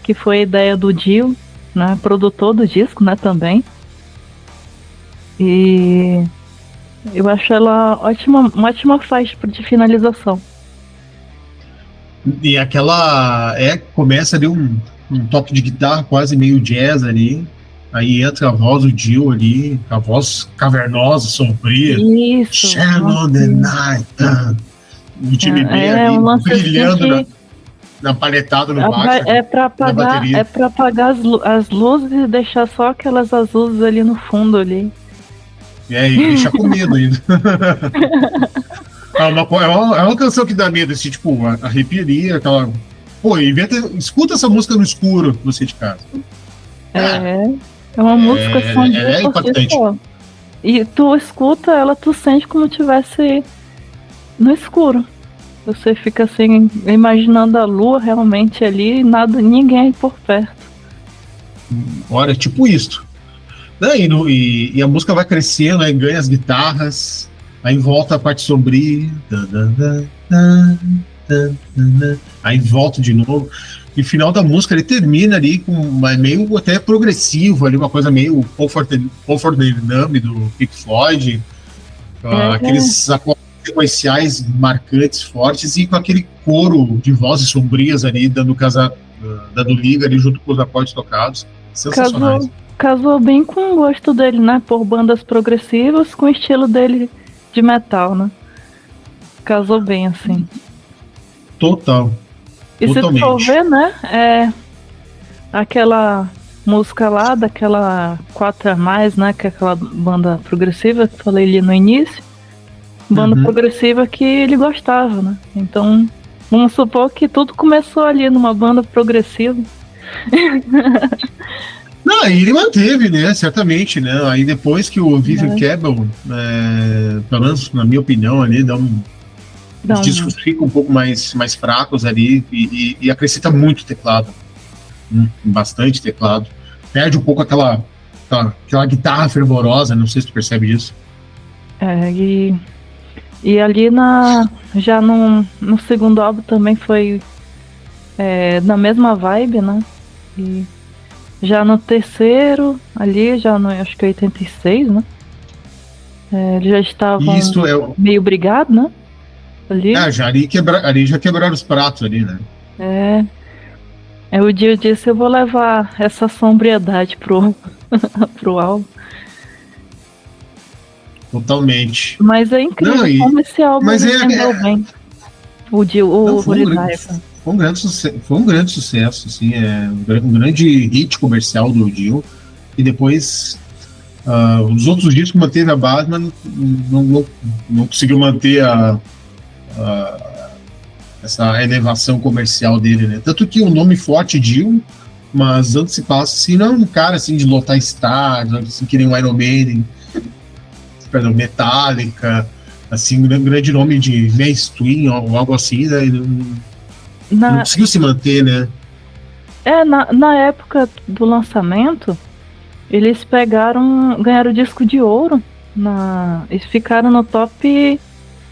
que foi a ideia do Dio, né? Produtor do disco, né? Também. E eu acho ela uma ótima faixa de finalização. E aquela começa ali um toque de guitarra quase meio jazz ali. Aí entra a voz do Dio ali, a voz cavernosa, sombria. Isso. Shadow the Night. O time bem ali, um lance brilhando assim na palhetada no baixo. É pra apagar as luzes e deixar só aquelas azuis ali no fundo ali. E deixa com medo ainda. É uma canção que dá medo, assim, tipo, arrepiaria, aquela. Pô, escuta essa música no escuro, você de casa. É uma música sombria. É impactante. E tu escuta ela, tu sente como tivesse no escuro. Você fica assim, imaginando a lua realmente ali e ninguém aí por perto. Olha, tipo isso. E a música vai crescendo, aí ganha as guitarras, aí volta a parte sombria, aí volta de novo. E o final da música ele termina ali com meio até progressivo, ali, uma coisa meio Comfort the Numb do Pink Floyd, aqueles acordes sequenciais marcantes, fortes, e com aquele coro de vozes sombrias ali, dando liga ali junto com os acordes tocados. Sensacionais. Casou bem com o gosto dele, né? Por bandas progressivas com o estilo dele de metal, né? Casou bem, assim. Total. E totalmente. Se tu for ver, né? Aquela música lá, daquela 4 né? Que é aquela banda progressiva que eu falei ali no início. Banda progressiva que ele gostava, né? Então, vamos supor que tudo começou ali numa banda progressiva. Não, e ele manteve, né? Certamente, né? Aí depois que o Vivian Campbell, pelo menos na minha opinião, ali, os discos ficam um pouco mais fracos ali e acrescenta muito teclado. Bastante teclado. Perde um pouco aquela guitarra fervorosa, não sei se tu percebe disso. E ali já no segundo álbum também foi na mesma vibe, né? E já no terceiro, ali, acho que 86, né? Eles já estavam meio brigados, né? Ali. Ali já quebraram os pratos ali, né? O Dio disse, eu vou levar essa sombriedade pro álbum. Totalmente. Mas é incrível como esse álbum vendeu bem. O Dio, foi um grande sucesso, assim, um grande hit comercial do Dio. E depois os outros discos manteve a base, mas não conseguiu manter essa elevação comercial dele, né? Tanto que o nome forte Dio, mas antes se passa assim, não é um cara assim de lotar estádios, assim, que nem o Iron Maiden, perdão, Metallica, assim, um grande nome de mainstream ou algo assim, né? Não conseguiu se manter, né? Na época do lançamento, eles ganharam o disco de ouro, eles ficaram no top,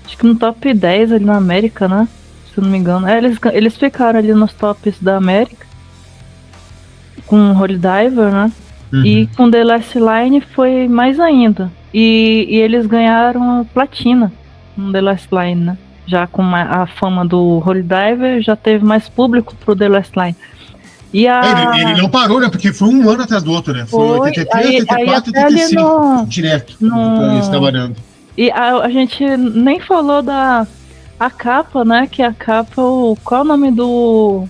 acho que no top 10 ali na América, né? Se eu não me engano. Eles ficaram ali nos tops da América, com Holy Diver, né? E com The Last Line foi mais ainda. E eles ganharam platina no The Last Line, né? Já com a fama do Holy Diver, já teve mais público pro The Last Line. Ele não parou, né? Porque foi um ano atrás do outro, né? Foi 83, 84 e 85, direto. Trabalhando. E a gente nem falou da capa, né? Que a capa, qual é o nome do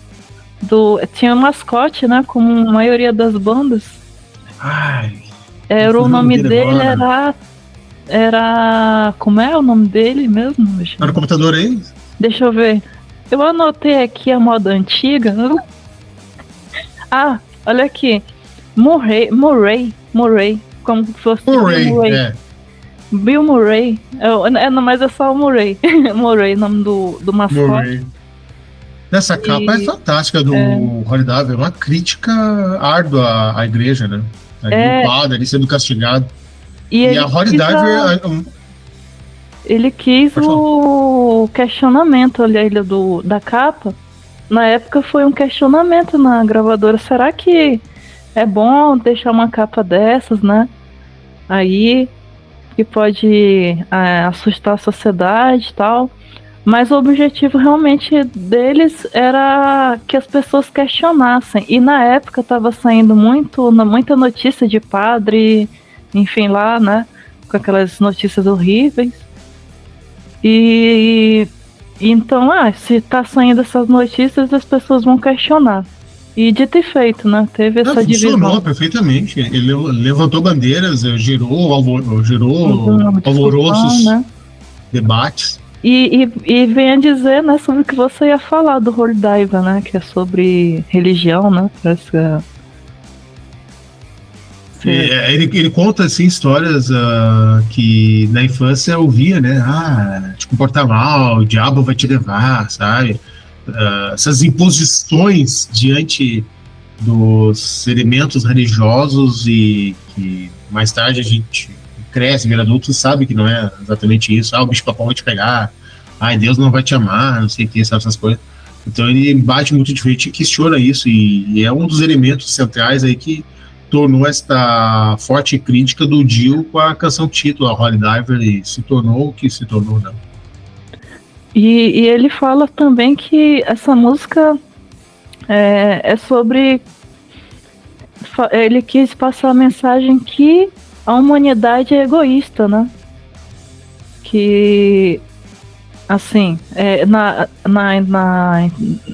tinha um mascote, né? Como a maioria das bandas. O nome dele era... Como é o nome dele mesmo? Tá no computador aí? Deixa eu ver. Eu anotei aqui a moda antiga. Ah, olha aqui. Murray. Como se fosse Murray, Bill Murray. é. Bill Murray. Não, mas é só o Murray. Murray, nome do mascote. Murray. Essa capa é fantástica do Holy Diver, é uma crítica árdua à igreja, né? O padre ali sendo castigado. E a Holy Diver. Ele quis o questionamento ali da capa. Na época foi um questionamento na gravadora. Será que é bom deixar uma capa dessas, né? Aí, que pode assustar a sociedade e tal. Mas o objetivo realmente deles era que as pessoas questionassem. E na época estava saindo muita notícia de padre, enfim, lá, né? Com aquelas notícias horríveis. E então, se tá saindo essas notícias, as pessoas vão questionar. E dito e feito, né? Teve essa divisão. Funcionou perfeitamente. Ele levantou bandeiras, gerou alvoroços, né? Debates. E vem a dizer, né, sobre o que você ia falar do Holy Diver, né? Que é sobre religião, né? Parece que ele conta assim, histórias que na infância eu ouvia, né? Te comportar mal, o diabo vai te levar, sabe? Essas imposições diante dos elementos religiosos e que mais tarde a gente cresce, vira adulto, sabe que não é exatamente isso. O bicho-papão vai te pegar, Deus não vai te amar, não sei o que, sabe, essas coisas. Então ele bate muito de frente e questiona isso, e é um dos elementos centrais aí que tornou esta forte crítica do Dio com a canção título, a Holy Diver, e se tornou o que se tornou, não. E ele fala também que essa música é sobre... Ele quis passar a mensagem que a humanidade é egoísta, né? Que, assim,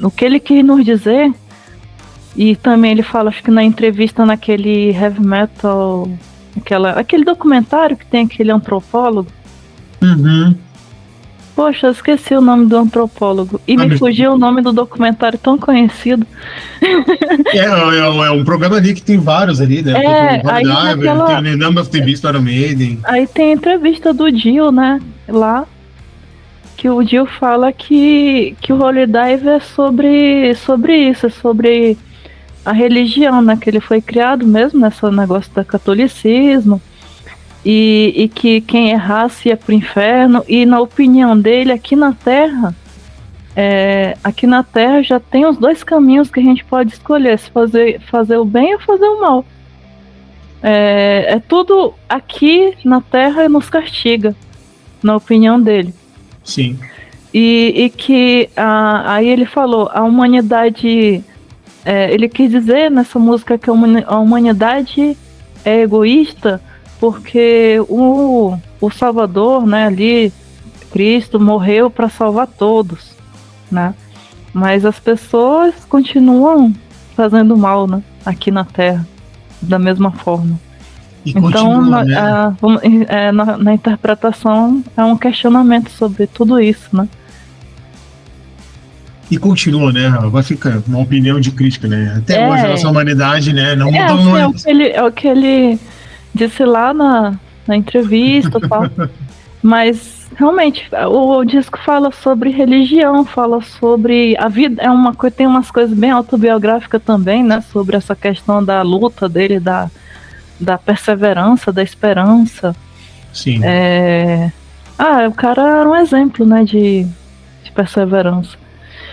o que ele quis nos dizer, e também ele fala, acho que na entrevista naquele Heavy Metal, aquele documentário que tem aquele antropólogo. Uhum. Poxa, eu esqueci o nome do antropólogo. E me fugiu o nome do documentário tão conhecido. É um programa ali que tem vários ali, né? Tem o The Number of the Beast, Iron Maiden. Aí tem a entrevista do Dio, né? Lá. Que o Dio fala que o Holy Diver é sobre isso, é sobre a religião, né? Que ele foi criado mesmo nesse negócio do catolicismo. E que quem errasse ia pro inferno. E na opinião dele, aqui na Terra já tem os dois caminhos que a gente pode escolher, se fazer o bem ou fazer o mal. É tudo aqui na Terra e nos castiga, na opinião dele. Sim. E que aí ele falou, a humanidade, ele quis dizer nessa música que a humanidade é egoísta, porque o Salvador, né, ali, Cristo, morreu para salvar todos, né? Mas as pessoas continuam fazendo mal, né, aqui na Terra, da mesma forma. E então, continua, né? Na interpretação, é um questionamento sobre tudo isso, né? E continua, né? Vai ficar uma opinião de crítica, né? Até hoje a nossa humanidade, né? Não mudou muito. É o que ele disse lá na entrevista e tal. Mas realmente o disco fala sobre religião, fala sobre a vida, tem umas coisas bem autobiográficas também, né? Sobre essa questão da luta dele, da perseverança, da esperança. Sim. O cara era um exemplo, né? De perseverança.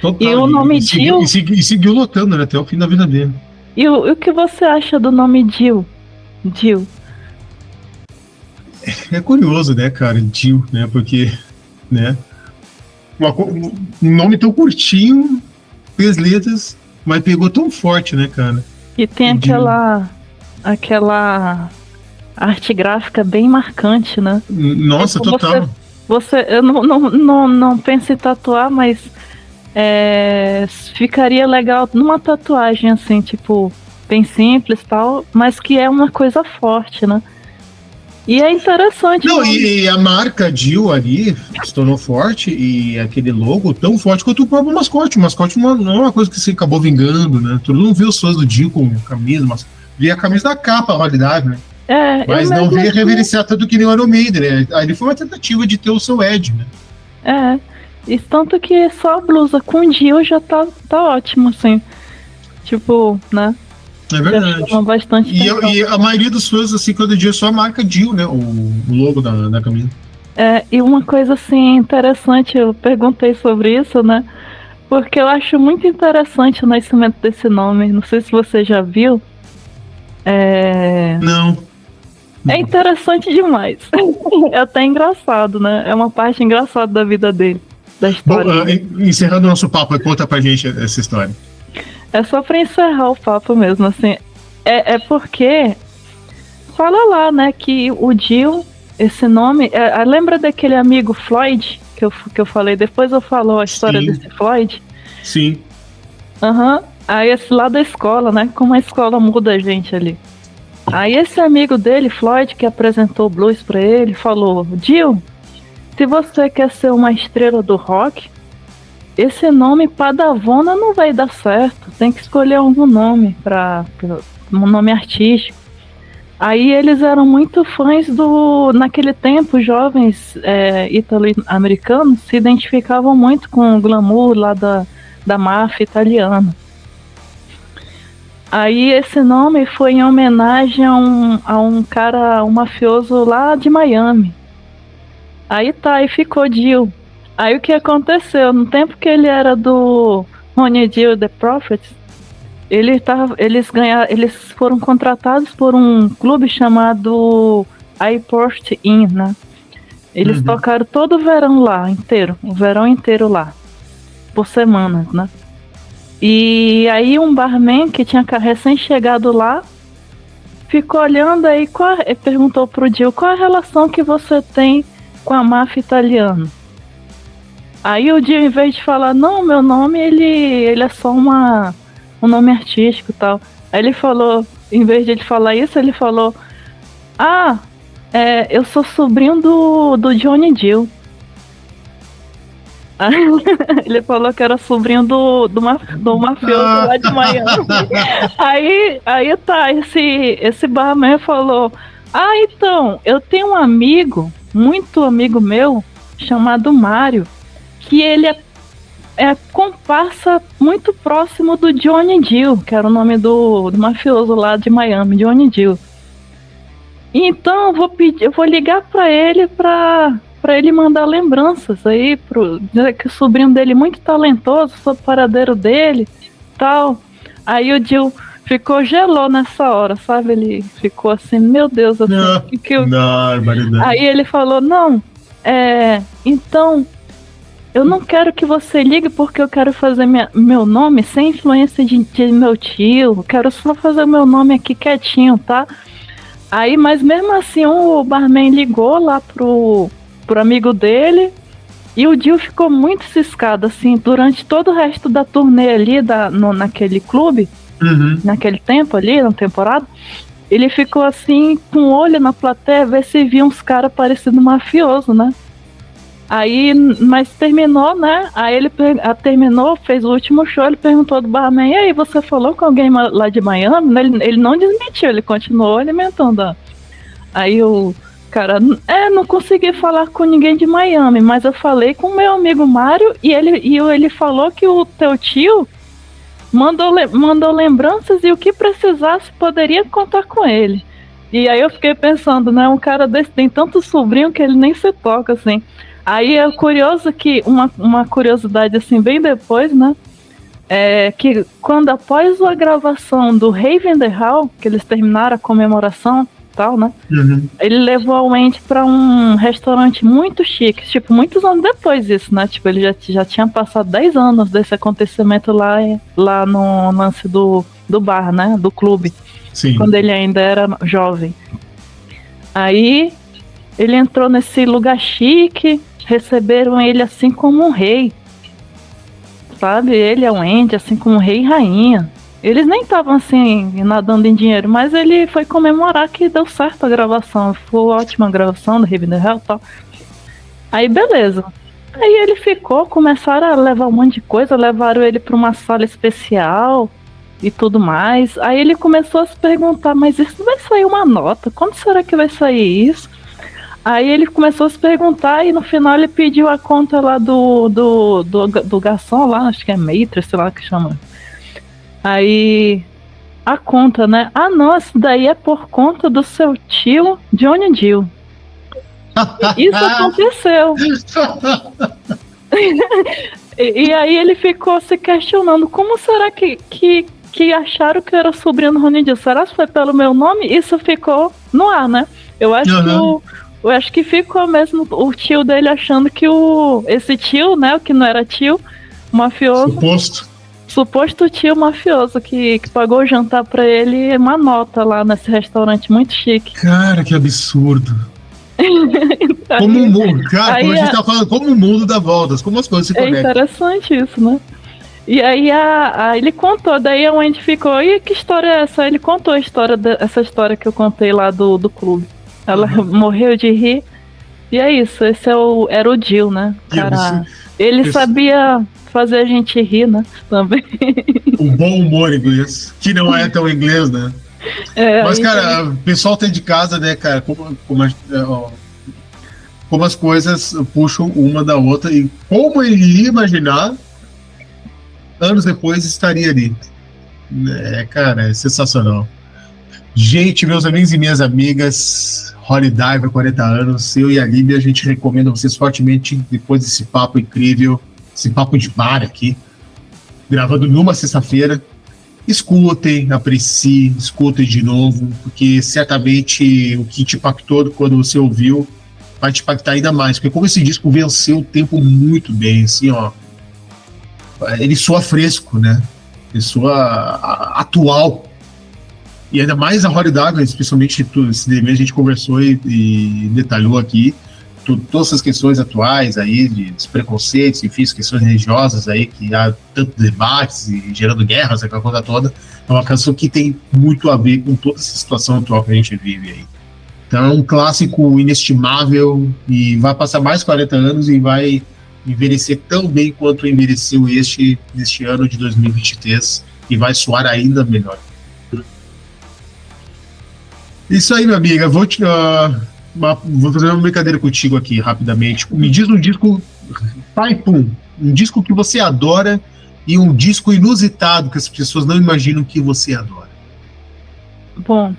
Total. E o nome Dio... E seguiu lutando, né, até o fim da vida dele. E o que você acha do nome Dio? Dio. É curioso, né, cara, Dio, né, porque, né, um nome tão curtinho, fez letras, mas pegou tão forte, né, cara. E tem aquela arte gráfica bem marcante, né? Nossa, tipo, total. Eu não penso em tatuar, mas ficaria legal numa tatuagem assim, tipo, bem simples e tal, mas que é uma coisa forte, né? E é interessante. Não, e a marca Jill ali se tornou forte e aquele logo tão forte quanto o próprio mascote. O mascote não é uma coisa que se acabou vingando, né? Todo mundo viu os fãs do Jill com camisa, mas via a camisa da capa, a realidade, né? Mas não veio reverenciar tanto que nem o Iron Maiden, né? Ali foi uma tentativa de ter o seu Ed, né? E tanto que só a blusa com Jill já tá ótimo, assim. Tipo, né? É verdade. Bastante e a maioria dos fãs, assim, quando dia só a marca Jill, né? O logo da camisa. E uma coisa, assim, interessante, eu perguntei sobre isso, né? Porque eu acho muito interessante o nascimento desse nome. Não sei se você já viu. Não. É interessante demais. É até engraçado, né? É uma parte engraçada da vida dele, da história. Bom, encerrando o nosso papo, conta pra gente essa história. É só pra encerrar o papo mesmo, assim. É porque fala lá, né, que o Jill, esse nome... lembra daquele amigo Floyd que eu falei? Depois eu falo a história desse Floyd. Sim. Aí esse lá da escola, né? Como a escola muda a gente ali. Aí esse amigo dele, Floyd, que apresentou o blues pra ele, falou: Jill, se você quer ser uma estrela do rock, esse nome Padavona não vai dar certo. Tem que escolher algum nome um nome artístico. Aí eles eram muito fãs naquele tempo, jovens italo-americanos se identificavam muito com o glamour lá da máfia italiana. Aí esse nome foi em homenagem a um mafioso lá de Miami. Aí ficou Jill. Aí o que aconteceu? No tempo que ele era do Ronnie Dio The Prophets, eles foram contratados por um clube chamado iPort Inn, né? Eles tocaram todo o verão lá, o verão inteiro lá, por semanas, né? E aí um barman que tinha recém-chegado lá ficou olhando aí, perguntou pro Jill: qual a relação que você tem com a máfia italiana? Aí o Jill, em vez de falar: não, meu nome, ele é só um nome artístico e tal. Aí ele falou, em vez de ele falar isso, ele falou: eu sou sobrinho do Johnny Jill. Ele falou que era sobrinho do mafioso lá de Miami. Aí esse barman falou: então, eu tenho um amigo, muito amigo meu, chamado Mário, que ele é comparsa muito próximo do Johnny Jill, que era o nome do mafioso lá de Miami, Johnny Jill. Então eu vou ligar pra ele pra ele mandar lembranças aí, dizer que o sobrinho dele é muito talentoso, sobre o paradeiro dele, tal. Aí o Jill gelou nessa hora, sabe? Ele ficou assim: meu Deus, assim, Aí ele falou: não, então, eu não quero que você ligue porque eu quero fazer meu nome sem influência de meu tio, eu quero só fazer meu nome aqui quietinho, tá? Aí, mas mesmo assim, o barman ligou lá pro amigo dele, e o Jill ficou muito ciscado, assim, durante todo o resto da turnê ali, naquele clube, naquele tempo ali, na temporada, ele ficou assim, com o olho na plateia, ver se via uns caras parecendo mafioso, né? Aí, mas terminou, né? Aí ele terminou, fez o último show, ele perguntou do barman: e aí, você falou com alguém lá de Miami? Ele não desmentiu, ele continuou alimentando. Aí o cara: não consegui falar com ninguém de Miami, mas eu falei com o meu amigo Mário e ele falou que o teu tio mandou lembranças e o que precisasse poderia contar com ele. E aí eu fiquei pensando, né? Um cara desse tem tanto sobrinho que ele nem se toca, assim. Aí é curioso que, uma curiosidade assim, bem depois, né? Que quando após a gravação do Raven the Hall, que eles terminaram a comemoração e tal, né? Ele levou a Wendy pra um restaurante muito chique, tipo, muitos anos depois disso, né? Tipo, ele já tinha passado 10 anos desse acontecimento lá no lance do bar, né? Do clube. Sim. Quando ele ainda era jovem. Aí ele entrou nesse lugar chique, receberam ele assim como um rei, sabe? Ele é um Andy, assim como um rei e rainha. Eles nem estavam assim, nadando em dinheiro, mas ele foi comemorar que deu certo a gravação. Foi ótima a gravação do Heaven and Hell e tal. Aí beleza. Aí ele ficou, começaram a levar um monte de coisa, levaram ele para uma sala especial e tudo mais. Aí ele começou a se perguntar, mas isso vai sair uma nota? Quando será que vai sair isso? Aí ele começou a se perguntar e no final ele pediu a conta lá do garçom lá, acho que é Matrix, sei lá que chama. Aí a conta, né? Ah, não, isso daí é por conta do seu tio Johnny Gill. Isso aconteceu. E aí ele ficou se questionando, como será que acharam que eu era sobrinho do Ronnie Dio? Será que foi pelo meu nome? Isso ficou no ar, né? Eu acho que ficou mesmo o tio dele achando que esse tio, né, o que não era tio, mafioso. Suposto tio mafioso que pagou o jantar pra ele, uma nota lá nesse restaurante muito chique. Cara, que absurdo. Como o mundo, cara, como a gente tá falando, como o mundo dá voltas, como as coisas se conectam. É interessante isso, né? E aí ele contou, daí a Wendy ficou, e que história é essa? Ele contou essa história que eu contei lá do clube. Ela morreu de rir. E é isso, esse era o Jill, né? Cara, ele sabia fazer a gente rir, né? Também. Um bom humor inglês, que não é tão inglês, né? Mas, cara, o pessoal tem de casa, né, cara, como as coisas puxam uma da outra e como ele ia imaginar, anos depois estaria ali. Cara, é sensacional. Gente, meus amigos e minhas amigas, Holiday vai 40 anos, eu e a Líbia, a gente recomenda vocês fortemente, depois desse papo incrível, esse papo de bar aqui, gravando numa sexta-feira, escutem, apreciem, escutem de novo, porque certamente o que te impactou quando você ouviu vai te impactar ainda mais, porque como esse disco venceu o tempo muito bem, assim, ó, ele soa fresco, né? Ele soa atual. E ainda mais a Holiday, especialmente esse DVD a gente conversou e detalhou aqui todas essas questões atuais aí, dos preconceitos, enfim, as questões religiosas aí, que há tantos debates e gerando guerras, aquela coisa toda. É uma canção que tem muito a ver com toda essa situação atual que a gente vive aí. Então é um clássico inestimável e vai passar mais 40 anos e vai envelhecer tão bem quanto envelheceu neste ano de 2023 e vai soar ainda melhor. Isso aí, minha amiga. Vou fazer uma brincadeira contigo aqui, rapidamente. Me diz um disco, um disco que você adora e um disco inusitado que as pessoas não imaginam que você adora. Bom,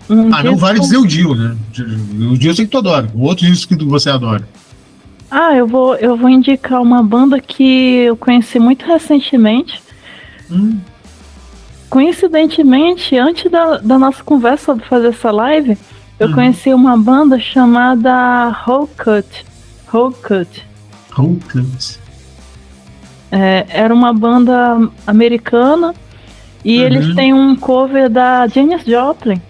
não vale dizer o Dio, né? O Dio eu sei que tu adora. O outro disco que você adora. Eu vou indicar uma banda que eu conheci muito recentemente. Coincidentemente, antes da nossa conversa sobre fazer essa live, eu conheci uma banda chamada Whole Cut. Era uma banda americana e eles têm um cover da Janis Joplin.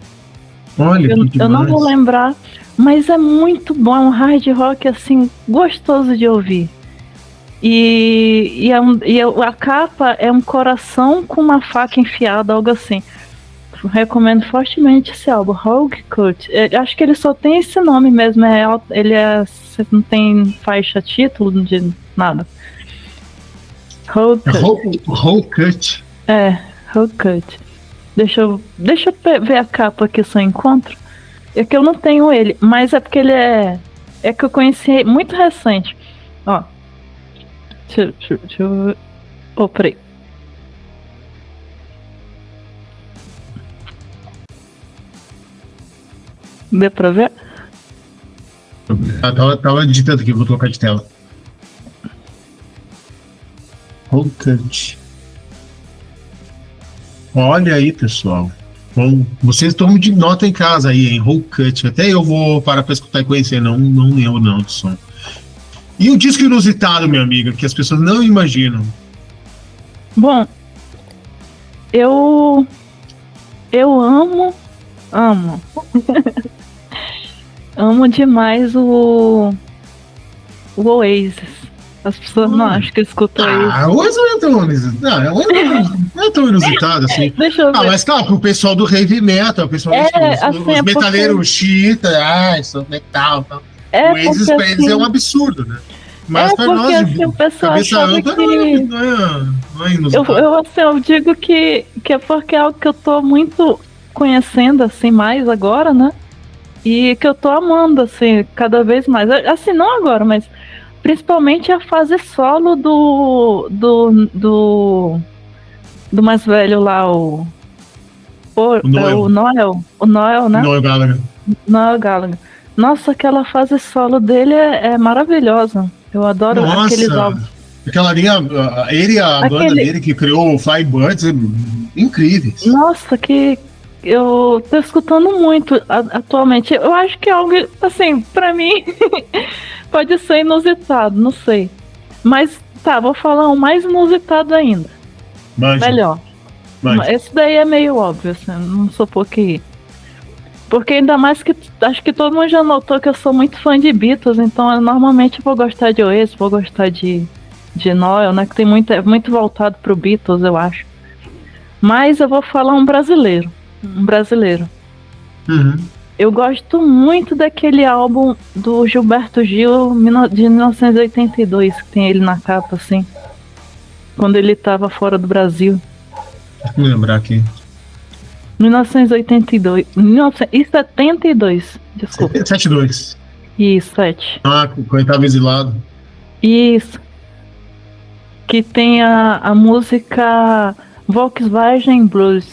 Olha, eu não vou lembrar, mas é muito bom, é um hard rock assim, gostoso de ouvir. E a capa é um coração com uma faca enfiada, algo assim. Recomendo fortemente esse álbum, Whole Cut. Acho que ele só tem esse nome mesmo, não tem faixa, título de nada. Whole Cut. Whole Cut. Deixa eu ver a capa aqui se eu encontro. É que eu não tenho ele, mas é porque ele é que eu conheci muito recente. Ó. Deixa eu ver. Peraí. Deu pra ver? Tava digitando aqui, vou colocar de tela. Whole Cut. Olha aí, pessoal. Bom, vocês tomam de nota em casa aí, hein? Whole Cut. Até eu vou parar pra escutar e conhecer, não lembro não do som. E o disco inusitado, minha amiga, que as pessoas não imaginam? Bom, eu amo amo demais o Oasis. As pessoas não acham que escutam isso. Oasis não é tão... Não é tão inusitado assim. Deixa eu ver. Mas claro, pro pessoal do heavy metal, principalmente os metaleiros xiita, isso é metal. Tal. O Oasis pra eles é um absurdo, né? Mas pra nós, assim, o pessoal cabeça ampla, que... não é inusitado. Eu digo que é porque é algo que eu tô muito conhecendo, assim, mais agora, né? E que eu tô amando, assim, cada vez mais. Assim, não agora, mas principalmente a fase solo do mais velho lá, o Noel. O Noel, né? Noel Gallagher. Noel Gallagher. Nossa, aquela fase solo dele é maravilhosa. Eu adoro aqueles álbuns. Aquela linha, ele e a banda dele que criou o Firebirds, incríveis. Nossa, que eu tô escutando muito atualmente. Eu acho que é algo, assim, pra mim, pode ser inusitado, não sei. Mas, tá, vou falar um mais inusitado ainda. Melhor. Esse daí é meio óbvio, assim, não sou porque ainda mais que acho que todo mundo já notou que eu sou muito fã de Beatles, então eu normalmente vou gostar de Oasis, vou gostar de Noel, né? Que tem muito voltado pro Beatles, eu acho. Mas eu vou falar um brasileiro. Uhum. Eu gosto muito daquele álbum do Gilberto Gil de 1982, que tem ele na capa, assim. Quando ele tava fora do Brasil. Deixa eu lembrar aqui. 1972, desculpa. 72. Isso, 7. Quando ele tava exilado. Isso. Que tem a música Volkswagen Blues.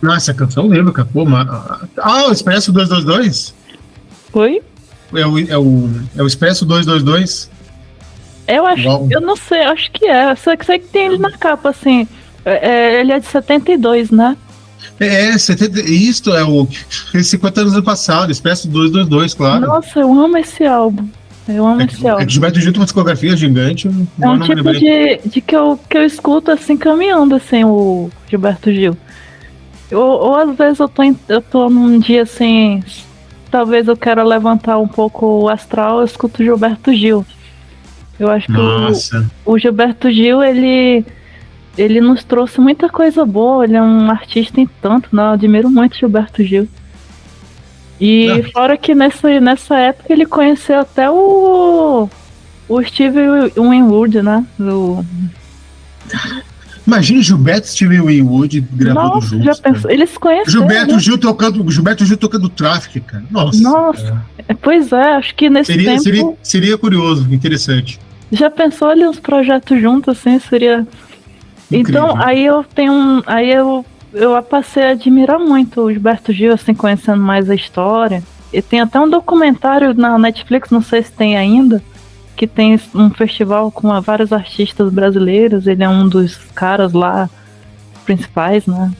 Nossa, a canção eu lembro, cara. Pô, o Expresso 222? Oi? É o Expresso 222? Eu não sei, acho que é. Sei que tem ele na capa, assim. Ele é de 72, né? 70, isto é o 50 anos do passado, Expresso 222, claro. Nossa, eu amo esse álbum. É que Gilberto Gil tem uma discografia gigante. É um tipo de que eu escuto assim, caminhando, assim, o Gilberto Gil. Ou às vezes eu tô num dia assim, talvez eu quero levantar um pouco o astral, eu escuto Gilberto Gil. Eu acho que o Gilberto Gil, ele nos trouxe muita coisa boa, ele é um artista em tanto, né? Eu admiro muito Gilberto Gil. E fora que nessa época ele conheceu até o Steve Winwood, né? Imagina Gilberto e Steve Winwood gravando juntos. Já pensou? Eles conhecem. Gilberto Gil tocando Traffic, cara. Nossa. Pois é, acho que nesse tempo... Seria curioso, interessante. Já pensou ali uns projetos juntos, assim, seria... Incrível. Então, aí eu passei a admirar muito o Gilberto Gil, assim, conhecendo mais a história. E tem até um documentário na Netflix, não sei se tem ainda, que tem um festival com vários artistas brasileiros. Ele é um dos caras lá principais, né?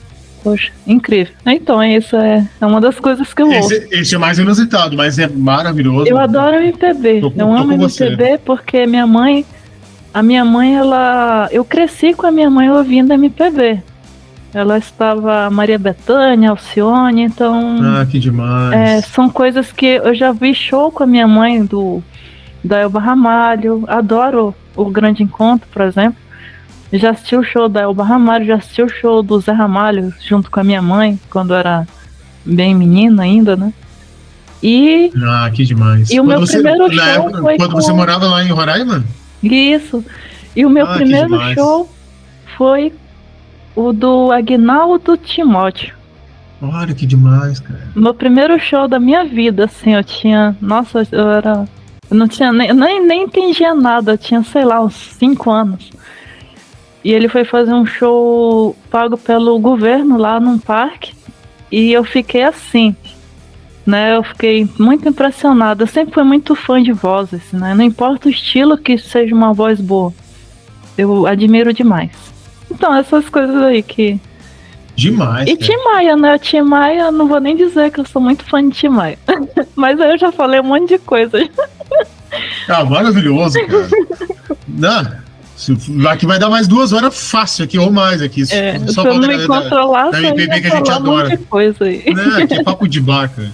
Poxa, incrível. Então, isso é uma das coisas que eu ouço. Esse é mais inusitado, mas é maravilhoso. Eu adoro MPB. Eu amo MPB porque a minha mãe, eu cresci com a minha mãe ouvindo MPB. Ela estava Maria Bethânia, Alcione, então... que demais. São coisas que eu já vi show com a minha mãe, da Elba Ramalho. Adoro o Grande Encontro, por exemplo. Já assisti o show da Elba Ramalho, já assisti o show do Zé Ramalho junto com a minha mãe, quando eu era bem menina ainda, né? E... que demais. E o meu primeiro show foi quando você morava lá em Roraima? Isso. E o meu primeiro show foi o do Agnaldo Timóteo. Olha que demais, cara. Meu primeiro show da minha vida, assim, eu tinha... Nossa, eu não tinha nem entendia nada, eu tinha, sei lá, uns 5 anos. E ele foi fazer um show pago pelo governo lá num parque. E eu fiquei assim, né? Eu fiquei muito impressionada. Eu sempre fui muito fã de vozes, né? Não importa o estilo que seja uma voz boa. Eu admiro demais. Então, essas coisas aí que... Demais. E Tim Maia, né? Tim Maia, não vou nem dizer que eu sou muito fã de Tim Maia. Mas aí eu já falei um monte de coisa. Maravilhoso, cara. Aqui vai dar mais 2 horas fácil aqui, ou mais aqui. Só eu não me controlar, da MPB que a gente adora. Um monte de coisa aí. Aqui é papo de bar, cara.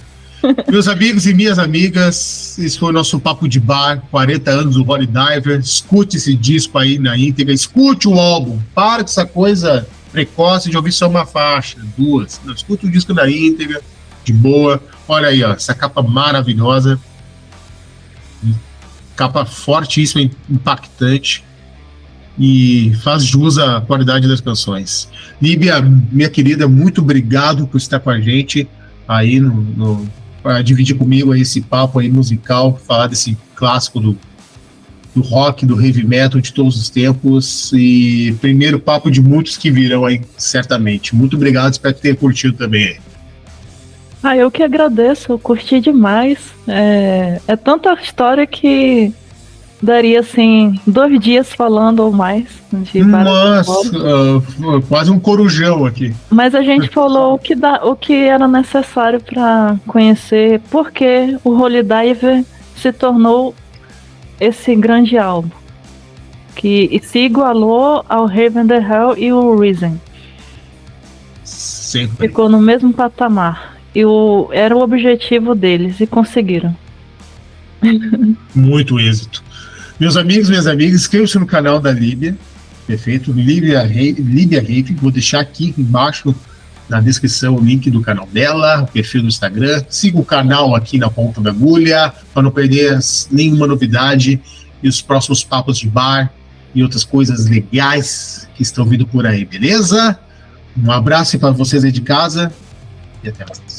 Meus amigos e minhas amigas, esse foi o nosso Papo de Bar, 40 anos do Holy Diver. Escute esse disco aí na íntegra, escute o álbum, para com essa coisa precoce de ouvir só uma faixa, duas. Não, escute o disco na íntegra, de boa. Olha aí, ó, essa capa maravilhosa, capa fortíssima, impactante, e faz jus à qualidade das canções. Líbia, minha querida, muito obrigado por estar com a gente aí para dividir comigo aí esse papo aí musical, falar desse clássico do rock, do heavy metal de todos os tempos, e primeiro papo de muitos que virão aí, certamente. Muito obrigado, espero que tenha curtido também. Eu que agradeço, eu curti demais. É tanta história que daria, assim, 2 dias falando ou mais. Nossa, quase um corujão aqui. Mas a gente falou o que era necessário para conhecer por que o Holy Diver se tornou esse grande álbum, que se igualou ao Heaven the Hell e o Reason. Sempre. Ficou no mesmo patamar. Era o objetivo deles e conseguiram. Muito êxito. Meus amigos, minhas amigas, inscrevam-se no canal da Líbia. Perfeito? Líbia Rave. Vou deixar aqui embaixo na descrição o link do canal dela, o perfil do Instagram. Siga o canal aqui na ponta da agulha para não perder nenhuma novidade e os próximos papos de bar e outras coisas legais que estão vindo por aí, beleza? Um abraço para vocês aí de casa e até mais.